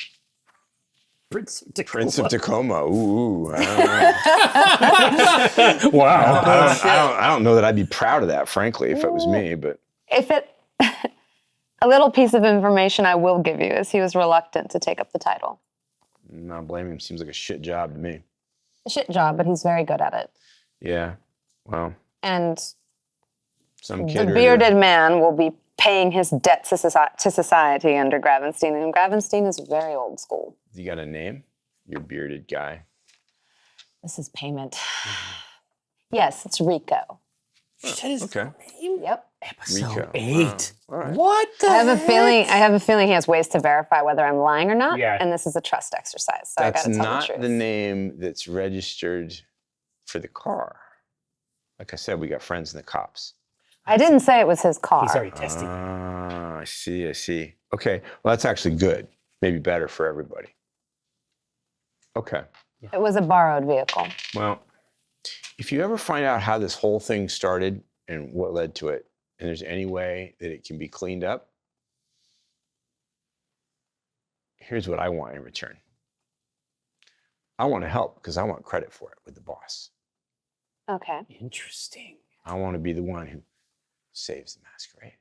Prince of Prince of Tacoma. Ooh, I don't know. Wow. I don't know that I'd be proud of that, frankly, if it was me, but If it, a little piece of information I will give you is he was reluctant to take up the title. I'm not blaming him. Seems like a shit job to me. A shit job, but he's very good at it. Yeah. Well, And some kid. the bearded man will be paying his debt to society under Gravenstein, and Gravenstein is very old school. You got a name? Your bearded guy. This is payment. Yes, it's Rico. Okay. Yep. Episode Rico. 8. All right. What the I have a feeling he has ways to verify whether I'm lying or not. Yeah. And this is a trust exercise, so That's I gotta tell not the truth. the name that's registered for the car. Like I said, we got friends in the cops. I didn't say it was his car. He's already testing. Ah, I see. Okay, well, that's actually good. Maybe better for everybody. Okay, It was a borrowed vehicle. well, if you ever find out how this whole thing started and what led to it, and there's any way that it can be cleaned up, here's what I want in return. I want to help because I want credit for it with the boss. Okay. Interesting. I want to be the one who saves the masquerade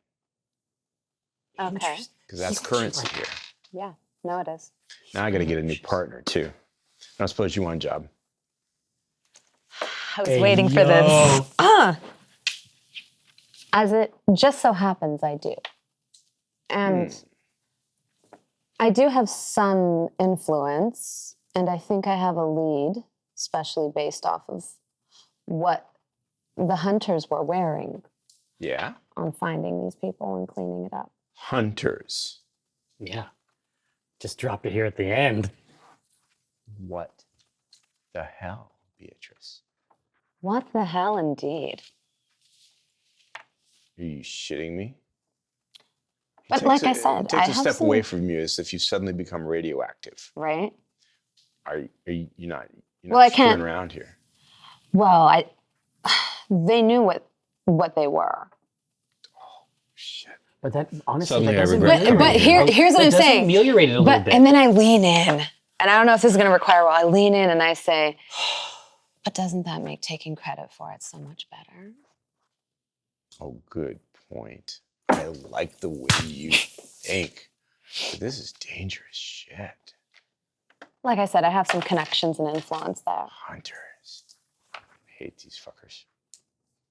Okay. because that's currency here. Yeah. No, it is. Now I got to get a new partner too. I suppose you want a job. I was waiting for this. As it just so happens, I do. And I do have some influence, and I think I have a lead, especially based off of what the hunters were wearing Yeah. on finding these people and cleaning it up. Hunters. Yeah. Just dropped it here at the end. What the hell, Beatrice? What the hell, indeed. Are you shitting me? But like I said, it takes I a have step some- away from you as if you suddenly become radioactive. Right? Are you you're not Well, I screwing can't- around here? Well, they knew what they were. Shit. But that honestly, Suddenly that I doesn't regret ameliorate But it. here's what That I'm does saying. ameliorate it a little But bit. and then I lean in, and I don't know if this is going to require. Well, I lean in and I say, "But doesn't that make taking credit for it so much better?" Oh, good point. I like the way you think. But this is dangerous shit. Like I said, I have some connections and influence there. Hunters. I hate these fuckers.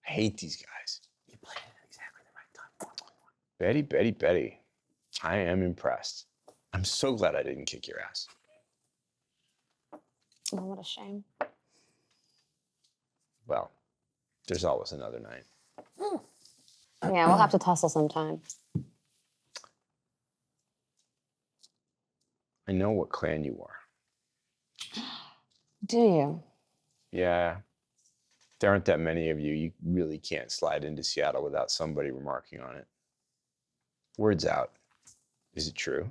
I hate these guys. You played it at exactly the right time. Betty. I am impressed. I'm so glad I didn't kick your ass. Oh, what a shame. Well, there's always another night. Yeah, we'll have to tussle sometime. I know what clan you are. Do you? Yeah. There aren't that many of you. You really can't slide into Seattle without somebody remarking on it. Word's out. Is it true?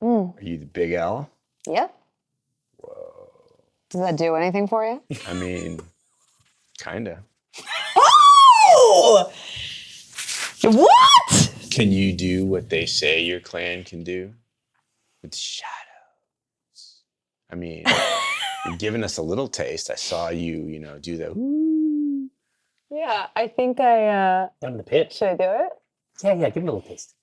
Are you the Big L? Yep. Whoa. Does that do anything for you? I mean, kinda. Oh! What? Can you do what they say your clan can do? With shadows. I mean, you're giving us a little taste. I saw you, do the Yeah, I think I, Down in the pit. should I do it? Yeah, give me a little taste.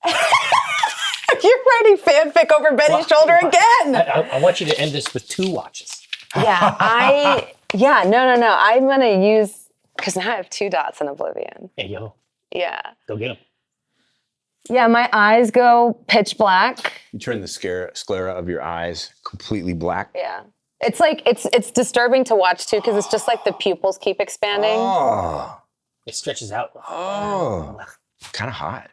You're writing fanfic over Betty's shoulder again. I want you to end this with 2 watches. Yeah, no. I'm gonna use, because now I have 2 dots in Oblivion. Hey, yo, Yeah. go get them. Yeah, my eyes go pitch black. You turn the sclera of your eyes completely black. Yeah. It's like, it's disturbing to watch too, because it's just like the pupils keep expanding. Oh. It stretches out. Oh. Kind of hot.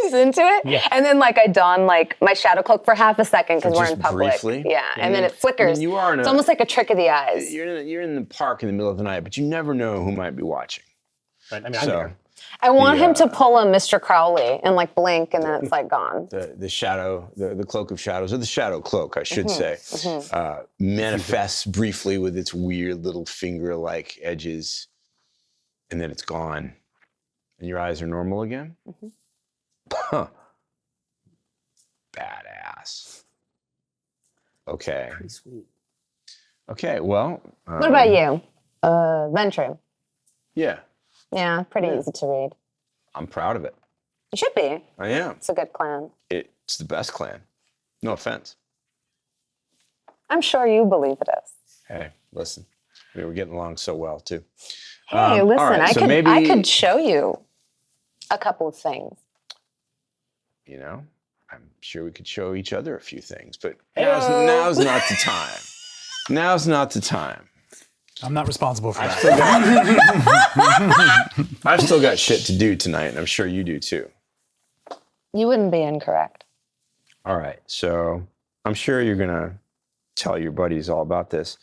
He's into it. Yeah. And then like I don like my shadow cloak for half a second because we're Just in public. briefly? Yeah. And then it flickers. You are in It's almost like a trick of the eyes. You're in the park in the middle of the night, but you never know who might be watching. Right? I mean, So I'm there. I want him to pull a Mr. Crowley and like blink and then it's like gone. the shadow, the cloak of shadows, or the shadow cloak, I should say, manifests briefly with its weird little finger-like edges, and then it's gone, and your eyes are normal again. Huh. Badass. Okay. Pretty sweet. Okay. Well. What about you? Ventru. Yeah, Yeah, pretty easy to read. I'm proud of it. You should be. I am. It's a good clan. It's the best clan. No offense. I'm sure you believe it is. Hey, listen. I mean, we're getting along so well too. Hey, all listen, right, I so could maybe- I could show you a couple of things. I'm sure we could show each other a few things, but now's not the time. Now's not the time. I'm not responsible for that. I've still got shit to do tonight, and I'm sure you do too. You wouldn't be incorrect. All right, so I'm sure you're gonna tell your buddies all about this.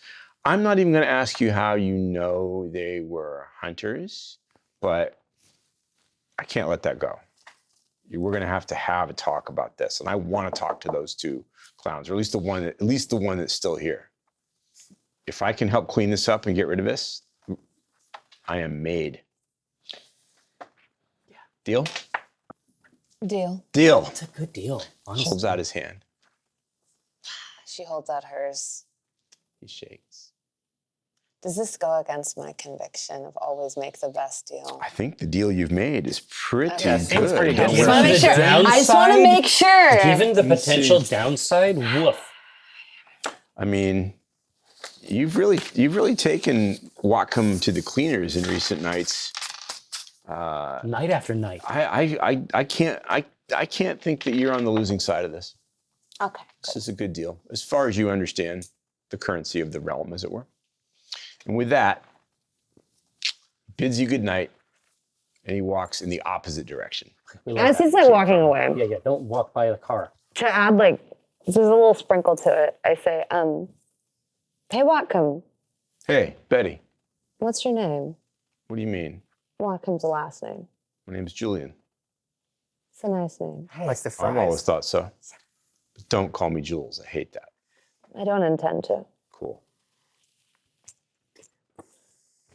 I'm not even gonna ask you how you know they were hunters, but I can't let that go. We're gonna have a talk about this, and I want to talk to those 2 clowns, or at least the one that's still here. If I can help clean this up and get rid of this, I am made. Yeah. Deal? Deal. Deal. It's a good deal, honestly. Holds out his hand. She holds out hers. He shakes. Does this go against my conviction of always make the best deal? I think the deal you've made is pretty Okay. good. Seems pretty good. I just want to make sure. The I just want to downside- make sure. Given the Let me see. potential downside, woof. I mean, you've really taken Whatcom to the cleaners in recent nights. Night after night. I can't think that you're on the losing side of this. Okay. This is a good deal, as far as you understand the currency of the realm, as it were. And with that, bids you good night, and he walks in the opposite direction. We love As that. he's like walking away, Yeah, don't walk by the car. to add like, there's a little sprinkle to it. I say, hey Whatcom, Hey, Betty, what's your name? what do you mean? Whatcom's the last name. My name's Julian. It's a nice name. Like the I've always fries. thought so. But don't call me Jules. I hate that. I don't intend to. Cool.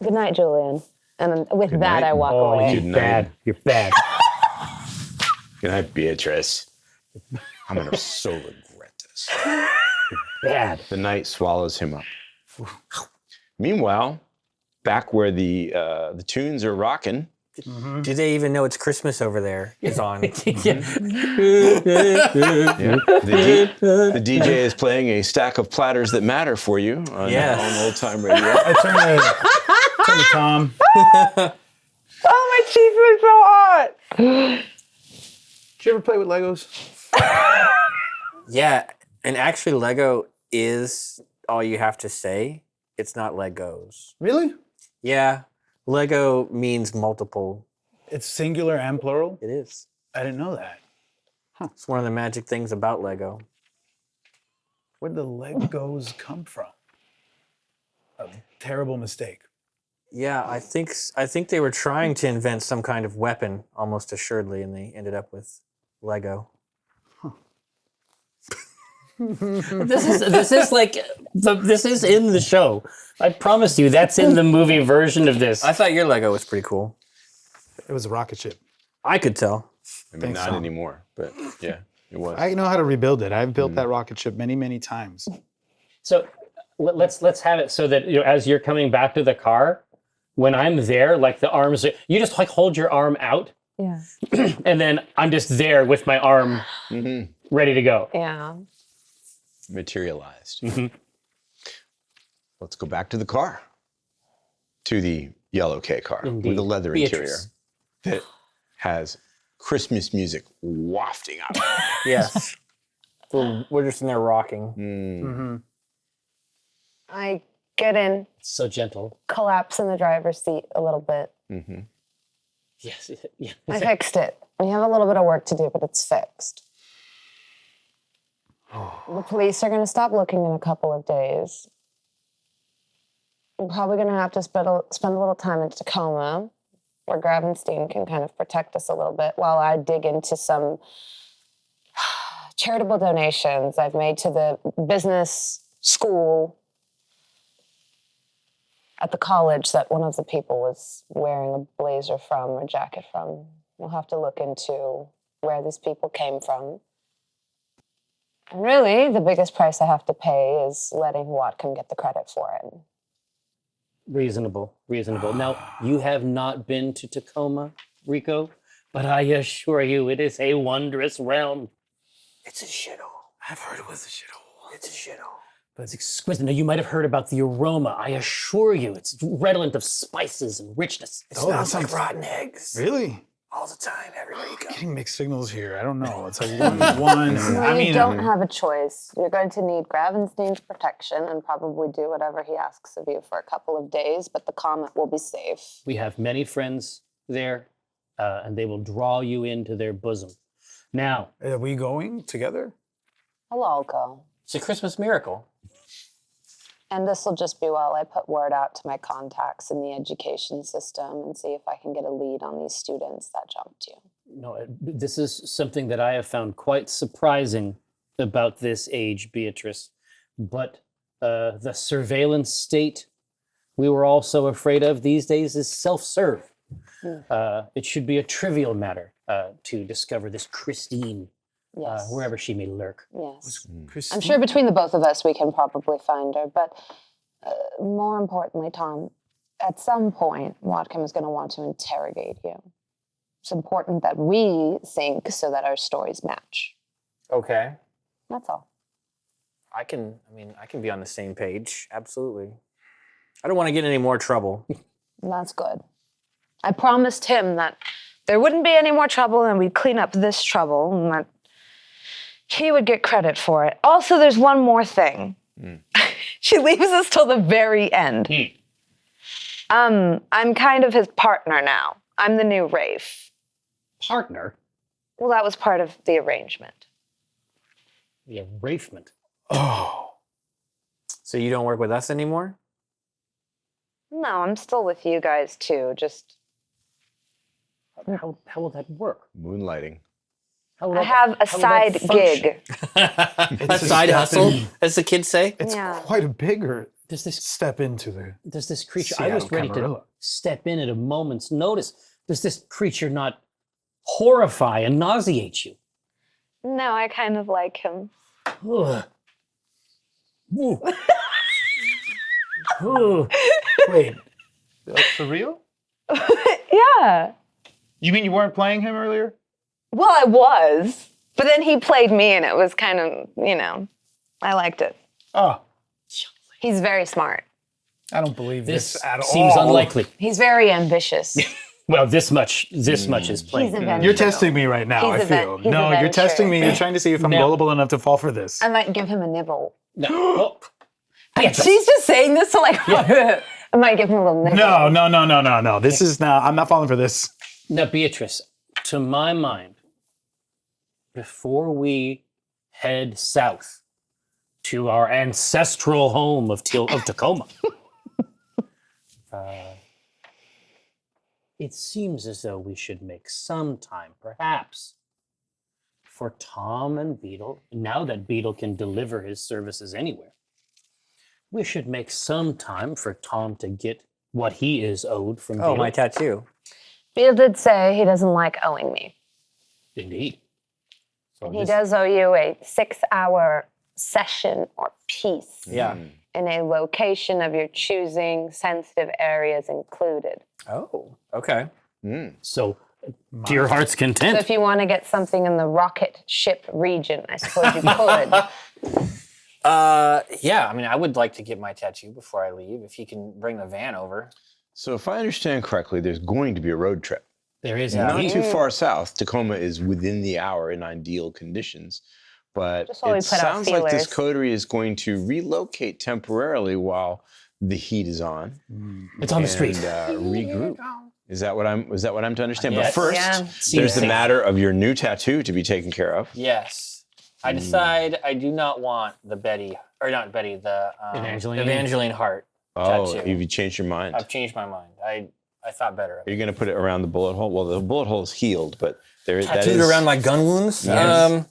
Good night, Julian. And with Good that, night. I walk Oh, away. Good you're night. bad. You're bad. Good night, Beatrice. I'm gonna so regret this. Bad. The night swallows him up. Meanwhile, back where the tunes are rocking, Do they even know it's Christmas over there? Is on. Yeah. the DJ is playing a stack of platters that matter for you on, Yes. on old time radio. I turn to Tom. Oh, my cheeks are so hot. Did you ever play with Legos? Yeah, and actually, Lego is all you have to say. It's not Legos. Really? Yeah, Lego means multiple. It's singular and plural? It is. I didn't know that. It's one of the magic things about Lego. Where'd the Legos come from? A terrible mistake. Yeah, I think they were trying to invent some kind of weapon, almost assuredly, and they ended up with Lego. This is in the show. I promise you, that's in the movie version of this. I thought your Lego was pretty cool. It was a rocket ship. I could tell. I mean, Thanks, not Tom. anymore, but yeah, it was. I know how to rebuild it. I've built that rocket ship many, many times. So let's have it so that as you're coming back to the car, when I'm there, like the arms, you just like hold your arm out, Yeah. and then I'm just there with my arm ready to go. Yeah. Materialized. Let's go back to the car, to the yellow K car with Indeed. a leather Beatrice. interior that has Christmas music wafting out. of it. Yes. We're just in there rocking. I get in, So gentle. collapse in the driver's seat a little bit. Yes. Yeah. I fixed it. We have a little bit of work to do, but it's fixed. The police are going to stop looking in a couple of days. I'm probably going to have to spend a little time in Tacoma, where Gravenstein can kind of protect us a little bit while I dig into some charitable donations I've made to the business school at the college that one of the people was wearing a blazer from or jacket from. We'll have to look into where these people came from. And really, the biggest price I have to pay is letting Watcom get the credit for it. Reasonable. Now, you have not been to Tacoma, Rico, but I assure you it is a wondrous realm. It's a shithole. I've heard it was a shithole. It's a shithole. But it's exquisite. Now, you might have heard about the aroma. I assure you, it's redolent of spices and richness. It Oh, that smells like sounds- rotten eggs. Really? All the time, everywhere you go. Getting mixed signals here. I don't know. It's like one. Well, you don't have a choice. You're going to need Gravenstein's protection and probably do whatever he asks of you for a couple of days, but the comet will be safe. We have many friends there, and they will draw you into their bosom. Now, Are we going together? I'll all go. It's a Christmas miracle. And this will just be while I put word out to my contacts in the education system and see if I can get a lead on these students that jumped you. no, this is something that I have found quite surprising about this age, Beatrice. But the surveillance state we were all so afraid of these days is self-serve. It should be a trivial matter to discover this Christine, Yes. wherever she may lurk. Yes. Christine? I'm sure between the both of us, we can probably find her. But more importantly, Tom, at some point, Watcom is going to want to interrogate you. It's important that we think so that our stories match. Okay. That's all. I can be on the same page. Absolutely. I don't want to get in any more trouble. That's good. I promised him that there wouldn't be any more trouble and we'd clean up this trouble and that he would get credit for it. Also, there's one more thing. She leaves us till the very end. I'm kind of his partner now. I'm the new Rafe. Partner? Well, that was part of the arrangement. The arrangement. Oh. So you don't work with us anymore? No, I'm still with you guys too. Just How will that work? Moonlighting. How will I that- have a how will side that function? gig. A side hustle, as the kids say? It's Yeah. quite a bigger Does this step into the. creature? I was Seattle ready to Camarilla. step in at a moment's notice. Does this creature not horrify and nauseate you? No, I kind of like him. Ugh. Ooh. Ooh. Wait, for real? Yeah. You mean you weren't playing him earlier? Well, I was, but then he played me and it was kind of, I liked it. Oh, He's very smart. I don't believe This this, at all. seems unlikely. He's very ambitious. Well, this much is He's plain. adventurous. You're testing me right now, He's I feel. he's No, you're testing me. adventurous. You're trying to see if I'm Now- gullible enough to fall for this. I might give him a nibble. No. Oh, She's just saying this to like. I might give him a little. No. This is not. I'm not falling for this. Now, Beatrice, to my mind, before we head south to our ancestral home of Tacoma, it seems as though we should make some time, perhaps, for Tom and Beetle. Now that Beetle can deliver his services anywhere, we should make some time for Tom to get what he is owed from Beetle. Oh, my tattoo. Beale did say he doesn't like owing me. Indeed. So He does owe you a 6-hour session or piece Yeah. in a location of your choosing, sensitive areas included. Oh, okay. So, to your heart's So content. if you want to get something in the rocket ship region, I suppose you could. Yeah, I mean, I would like to get my tattoo before I leave. If he can bring the van over. So if I understand correctly, there's going to be a road trip. There is Not indeed. too far south. Tacoma is within the hour in ideal conditions. But Just while we it put out sounds like this feelers. coterie is going to relocate temporarily while the heat is on. It's on the street. And regroup. Is that what I'm to understand? Yes. But first, Yeah. there's the Safe. matter of your new tattoo to be taken care of. Yes. I decide I do not want the Betty, or not Betty, the Evangeline heart Oh, tattoo. you've changed your mind. I've changed my mind. I thought better of Are it. you going to put it around the bullet hole? Well, the bullet hole is healed, but that Tattooed is around my gun wounds? Yes.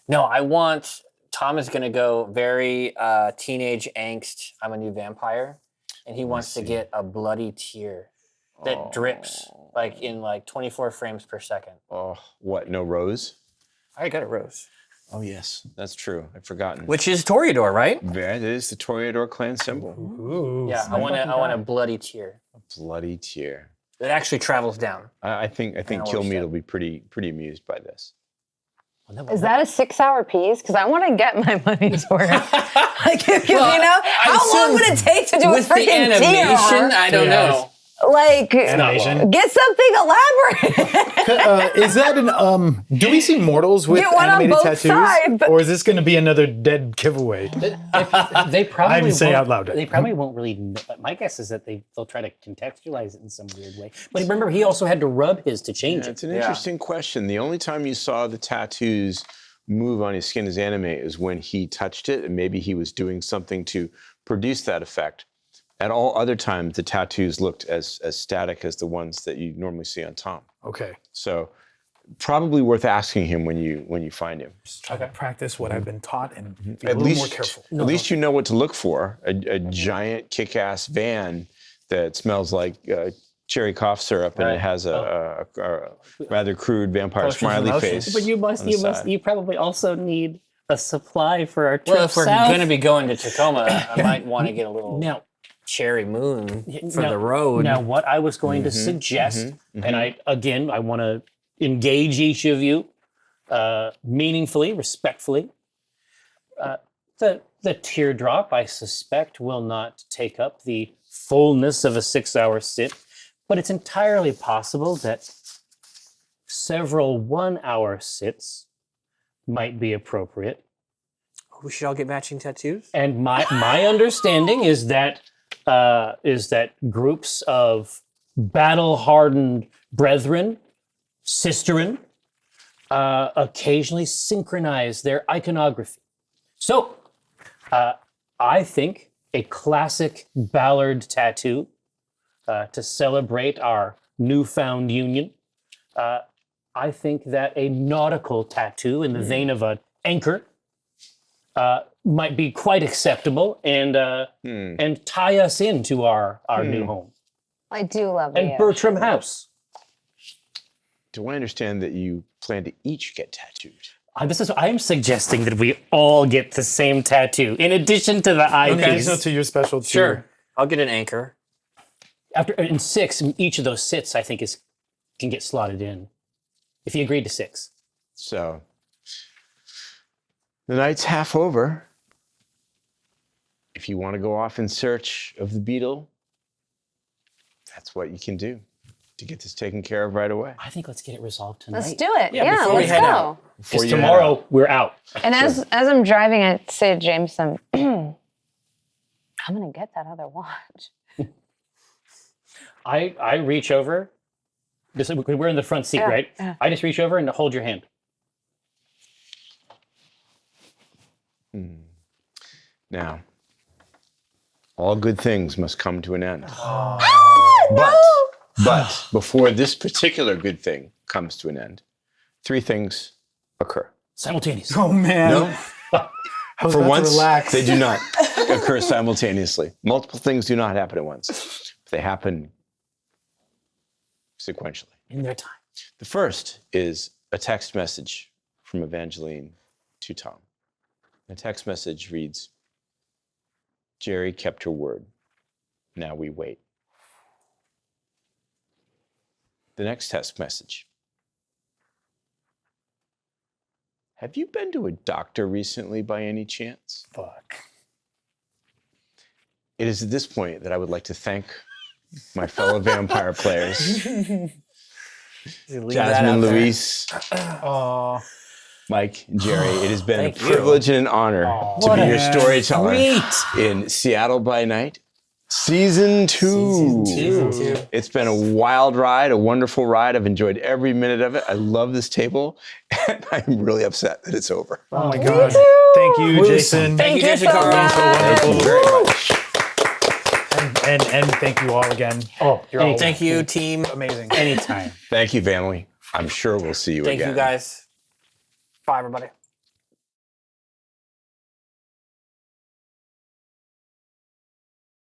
No, I want, Tom is going to go very teenage angst, I'm a new vampire, and he wants to get a bloody tear that drips like in like 24 frames per second. Oh, what? No rose? I already got a rose. Oh, yes, that's true. I've forgotten. Which is Toreador, right? That is the Toreador clan symbol. Ooh. Yeah, I want a bloody tear Bloody tear. that actually travels down. I think know Kill what Meat you will be pretty amused by this. Is that a 6-hour piece? Because I want to get my money's worth. Like, you know, how long would it take to do a With the freaking animation, tear? I don't know. Like, Animation. get something elaborate. Is that an do we see mortals with Get one on animated both tattoos, sides. or is this going to be another dead giveaway? They probably I even say won't- out loud. They probably won't really. My guess is that they'll try to contextualize it in some weird way. But remember, he also had to rub his to change Yeah, it. it's an interesting question. The only time you saw the tattoos move on his skin as anime is when he touched it, and maybe he was doing something to produce that effect. At all other times, the tattoos looked as static as the ones that you normally see on Tom. Okay. So, probably worth asking him when you find him. Try to practice what I've been taught and be a At little least, more careful. at least you know what to look for. A giant kick-ass van that smells like cherry cough syrup, and it has a rather crude vampire Potions of smiley emotion. face. But you probably also need a supply for our trip Well, if we're south. going to be going to Tacoma, I might want to get a little Now, cherry moon for now- the road. Now, what I was going to suggest, and I want to engage each of you meaningfully, respectfully. The teardrop, I suspect, will not take up the fullness of a 6-hour sit, but it's entirely possible that several 1-hour sits might be appropriate. We should all get matching tattoos? And my understanding is that groups of battle-hardened brethren, sisterin, occasionally synchronize their iconography. So, I think a classic Ballard tattoo to celebrate our newfound union. I think that a nautical tattoo in the vein of an anchor might be quite acceptable and tie us into our new home. I do love And it. Bertram House. Do I understand that you plan to each get tattooed? I'm suggesting that we all get the same tattoo in addition to the eyepiece. So to your special tier. Sure. I'll get an anchor. In 6, each of those sits I think can get slotted in. If you agreed to 6. So, the night's half over. If you want to go off in search of the beetle, that's what you can do to get this taken care of right away. I think let's get it resolved tonight. Let's do it. Yeah, Yeah, before we let's head go. out. Before Because you head tomorrow out. we're out. And as I'm driving, I say to Jamison, I'm gonna get that other watch. I reach over. We're in the front seat, Yeah, right? yeah. I just reach over and hold your hand. Now, all good things must come to an end. But before this particular good thing comes to an end, 3 things occur. Simultaneous. Oh man. No, I was for about to once, relax. they do not occur simultaneously. Multiple things do not happen at once. They happen sequentially. In their time. The first is a text message from Evangeline to Tom. The text message reads, Jerry kept her word. Now we wait. The next text message. Have you been to a doctor recently by any chance? Fuck. It is at this point that I would like to thank my fellow vampire players, Jasmine, Luis, Mike, and Jerry. It has been Thank a you. privilege and an honor to be your storyteller Sweet. in Seattle by Night, Season 2. It's been a wild ride, a wonderful ride. I've enjoyed every minute of it. I love this table, and I'm really upset that it's over. Oh my god. Thank you, Jason. Thank you, Jason so Carver. much. Thank you very much. And thank you all again. Oh, You're all Thank you, team. amazing. anytime. Thank you, family. I'm sure we'll see you Thank again. you, guys. Bye, everybody.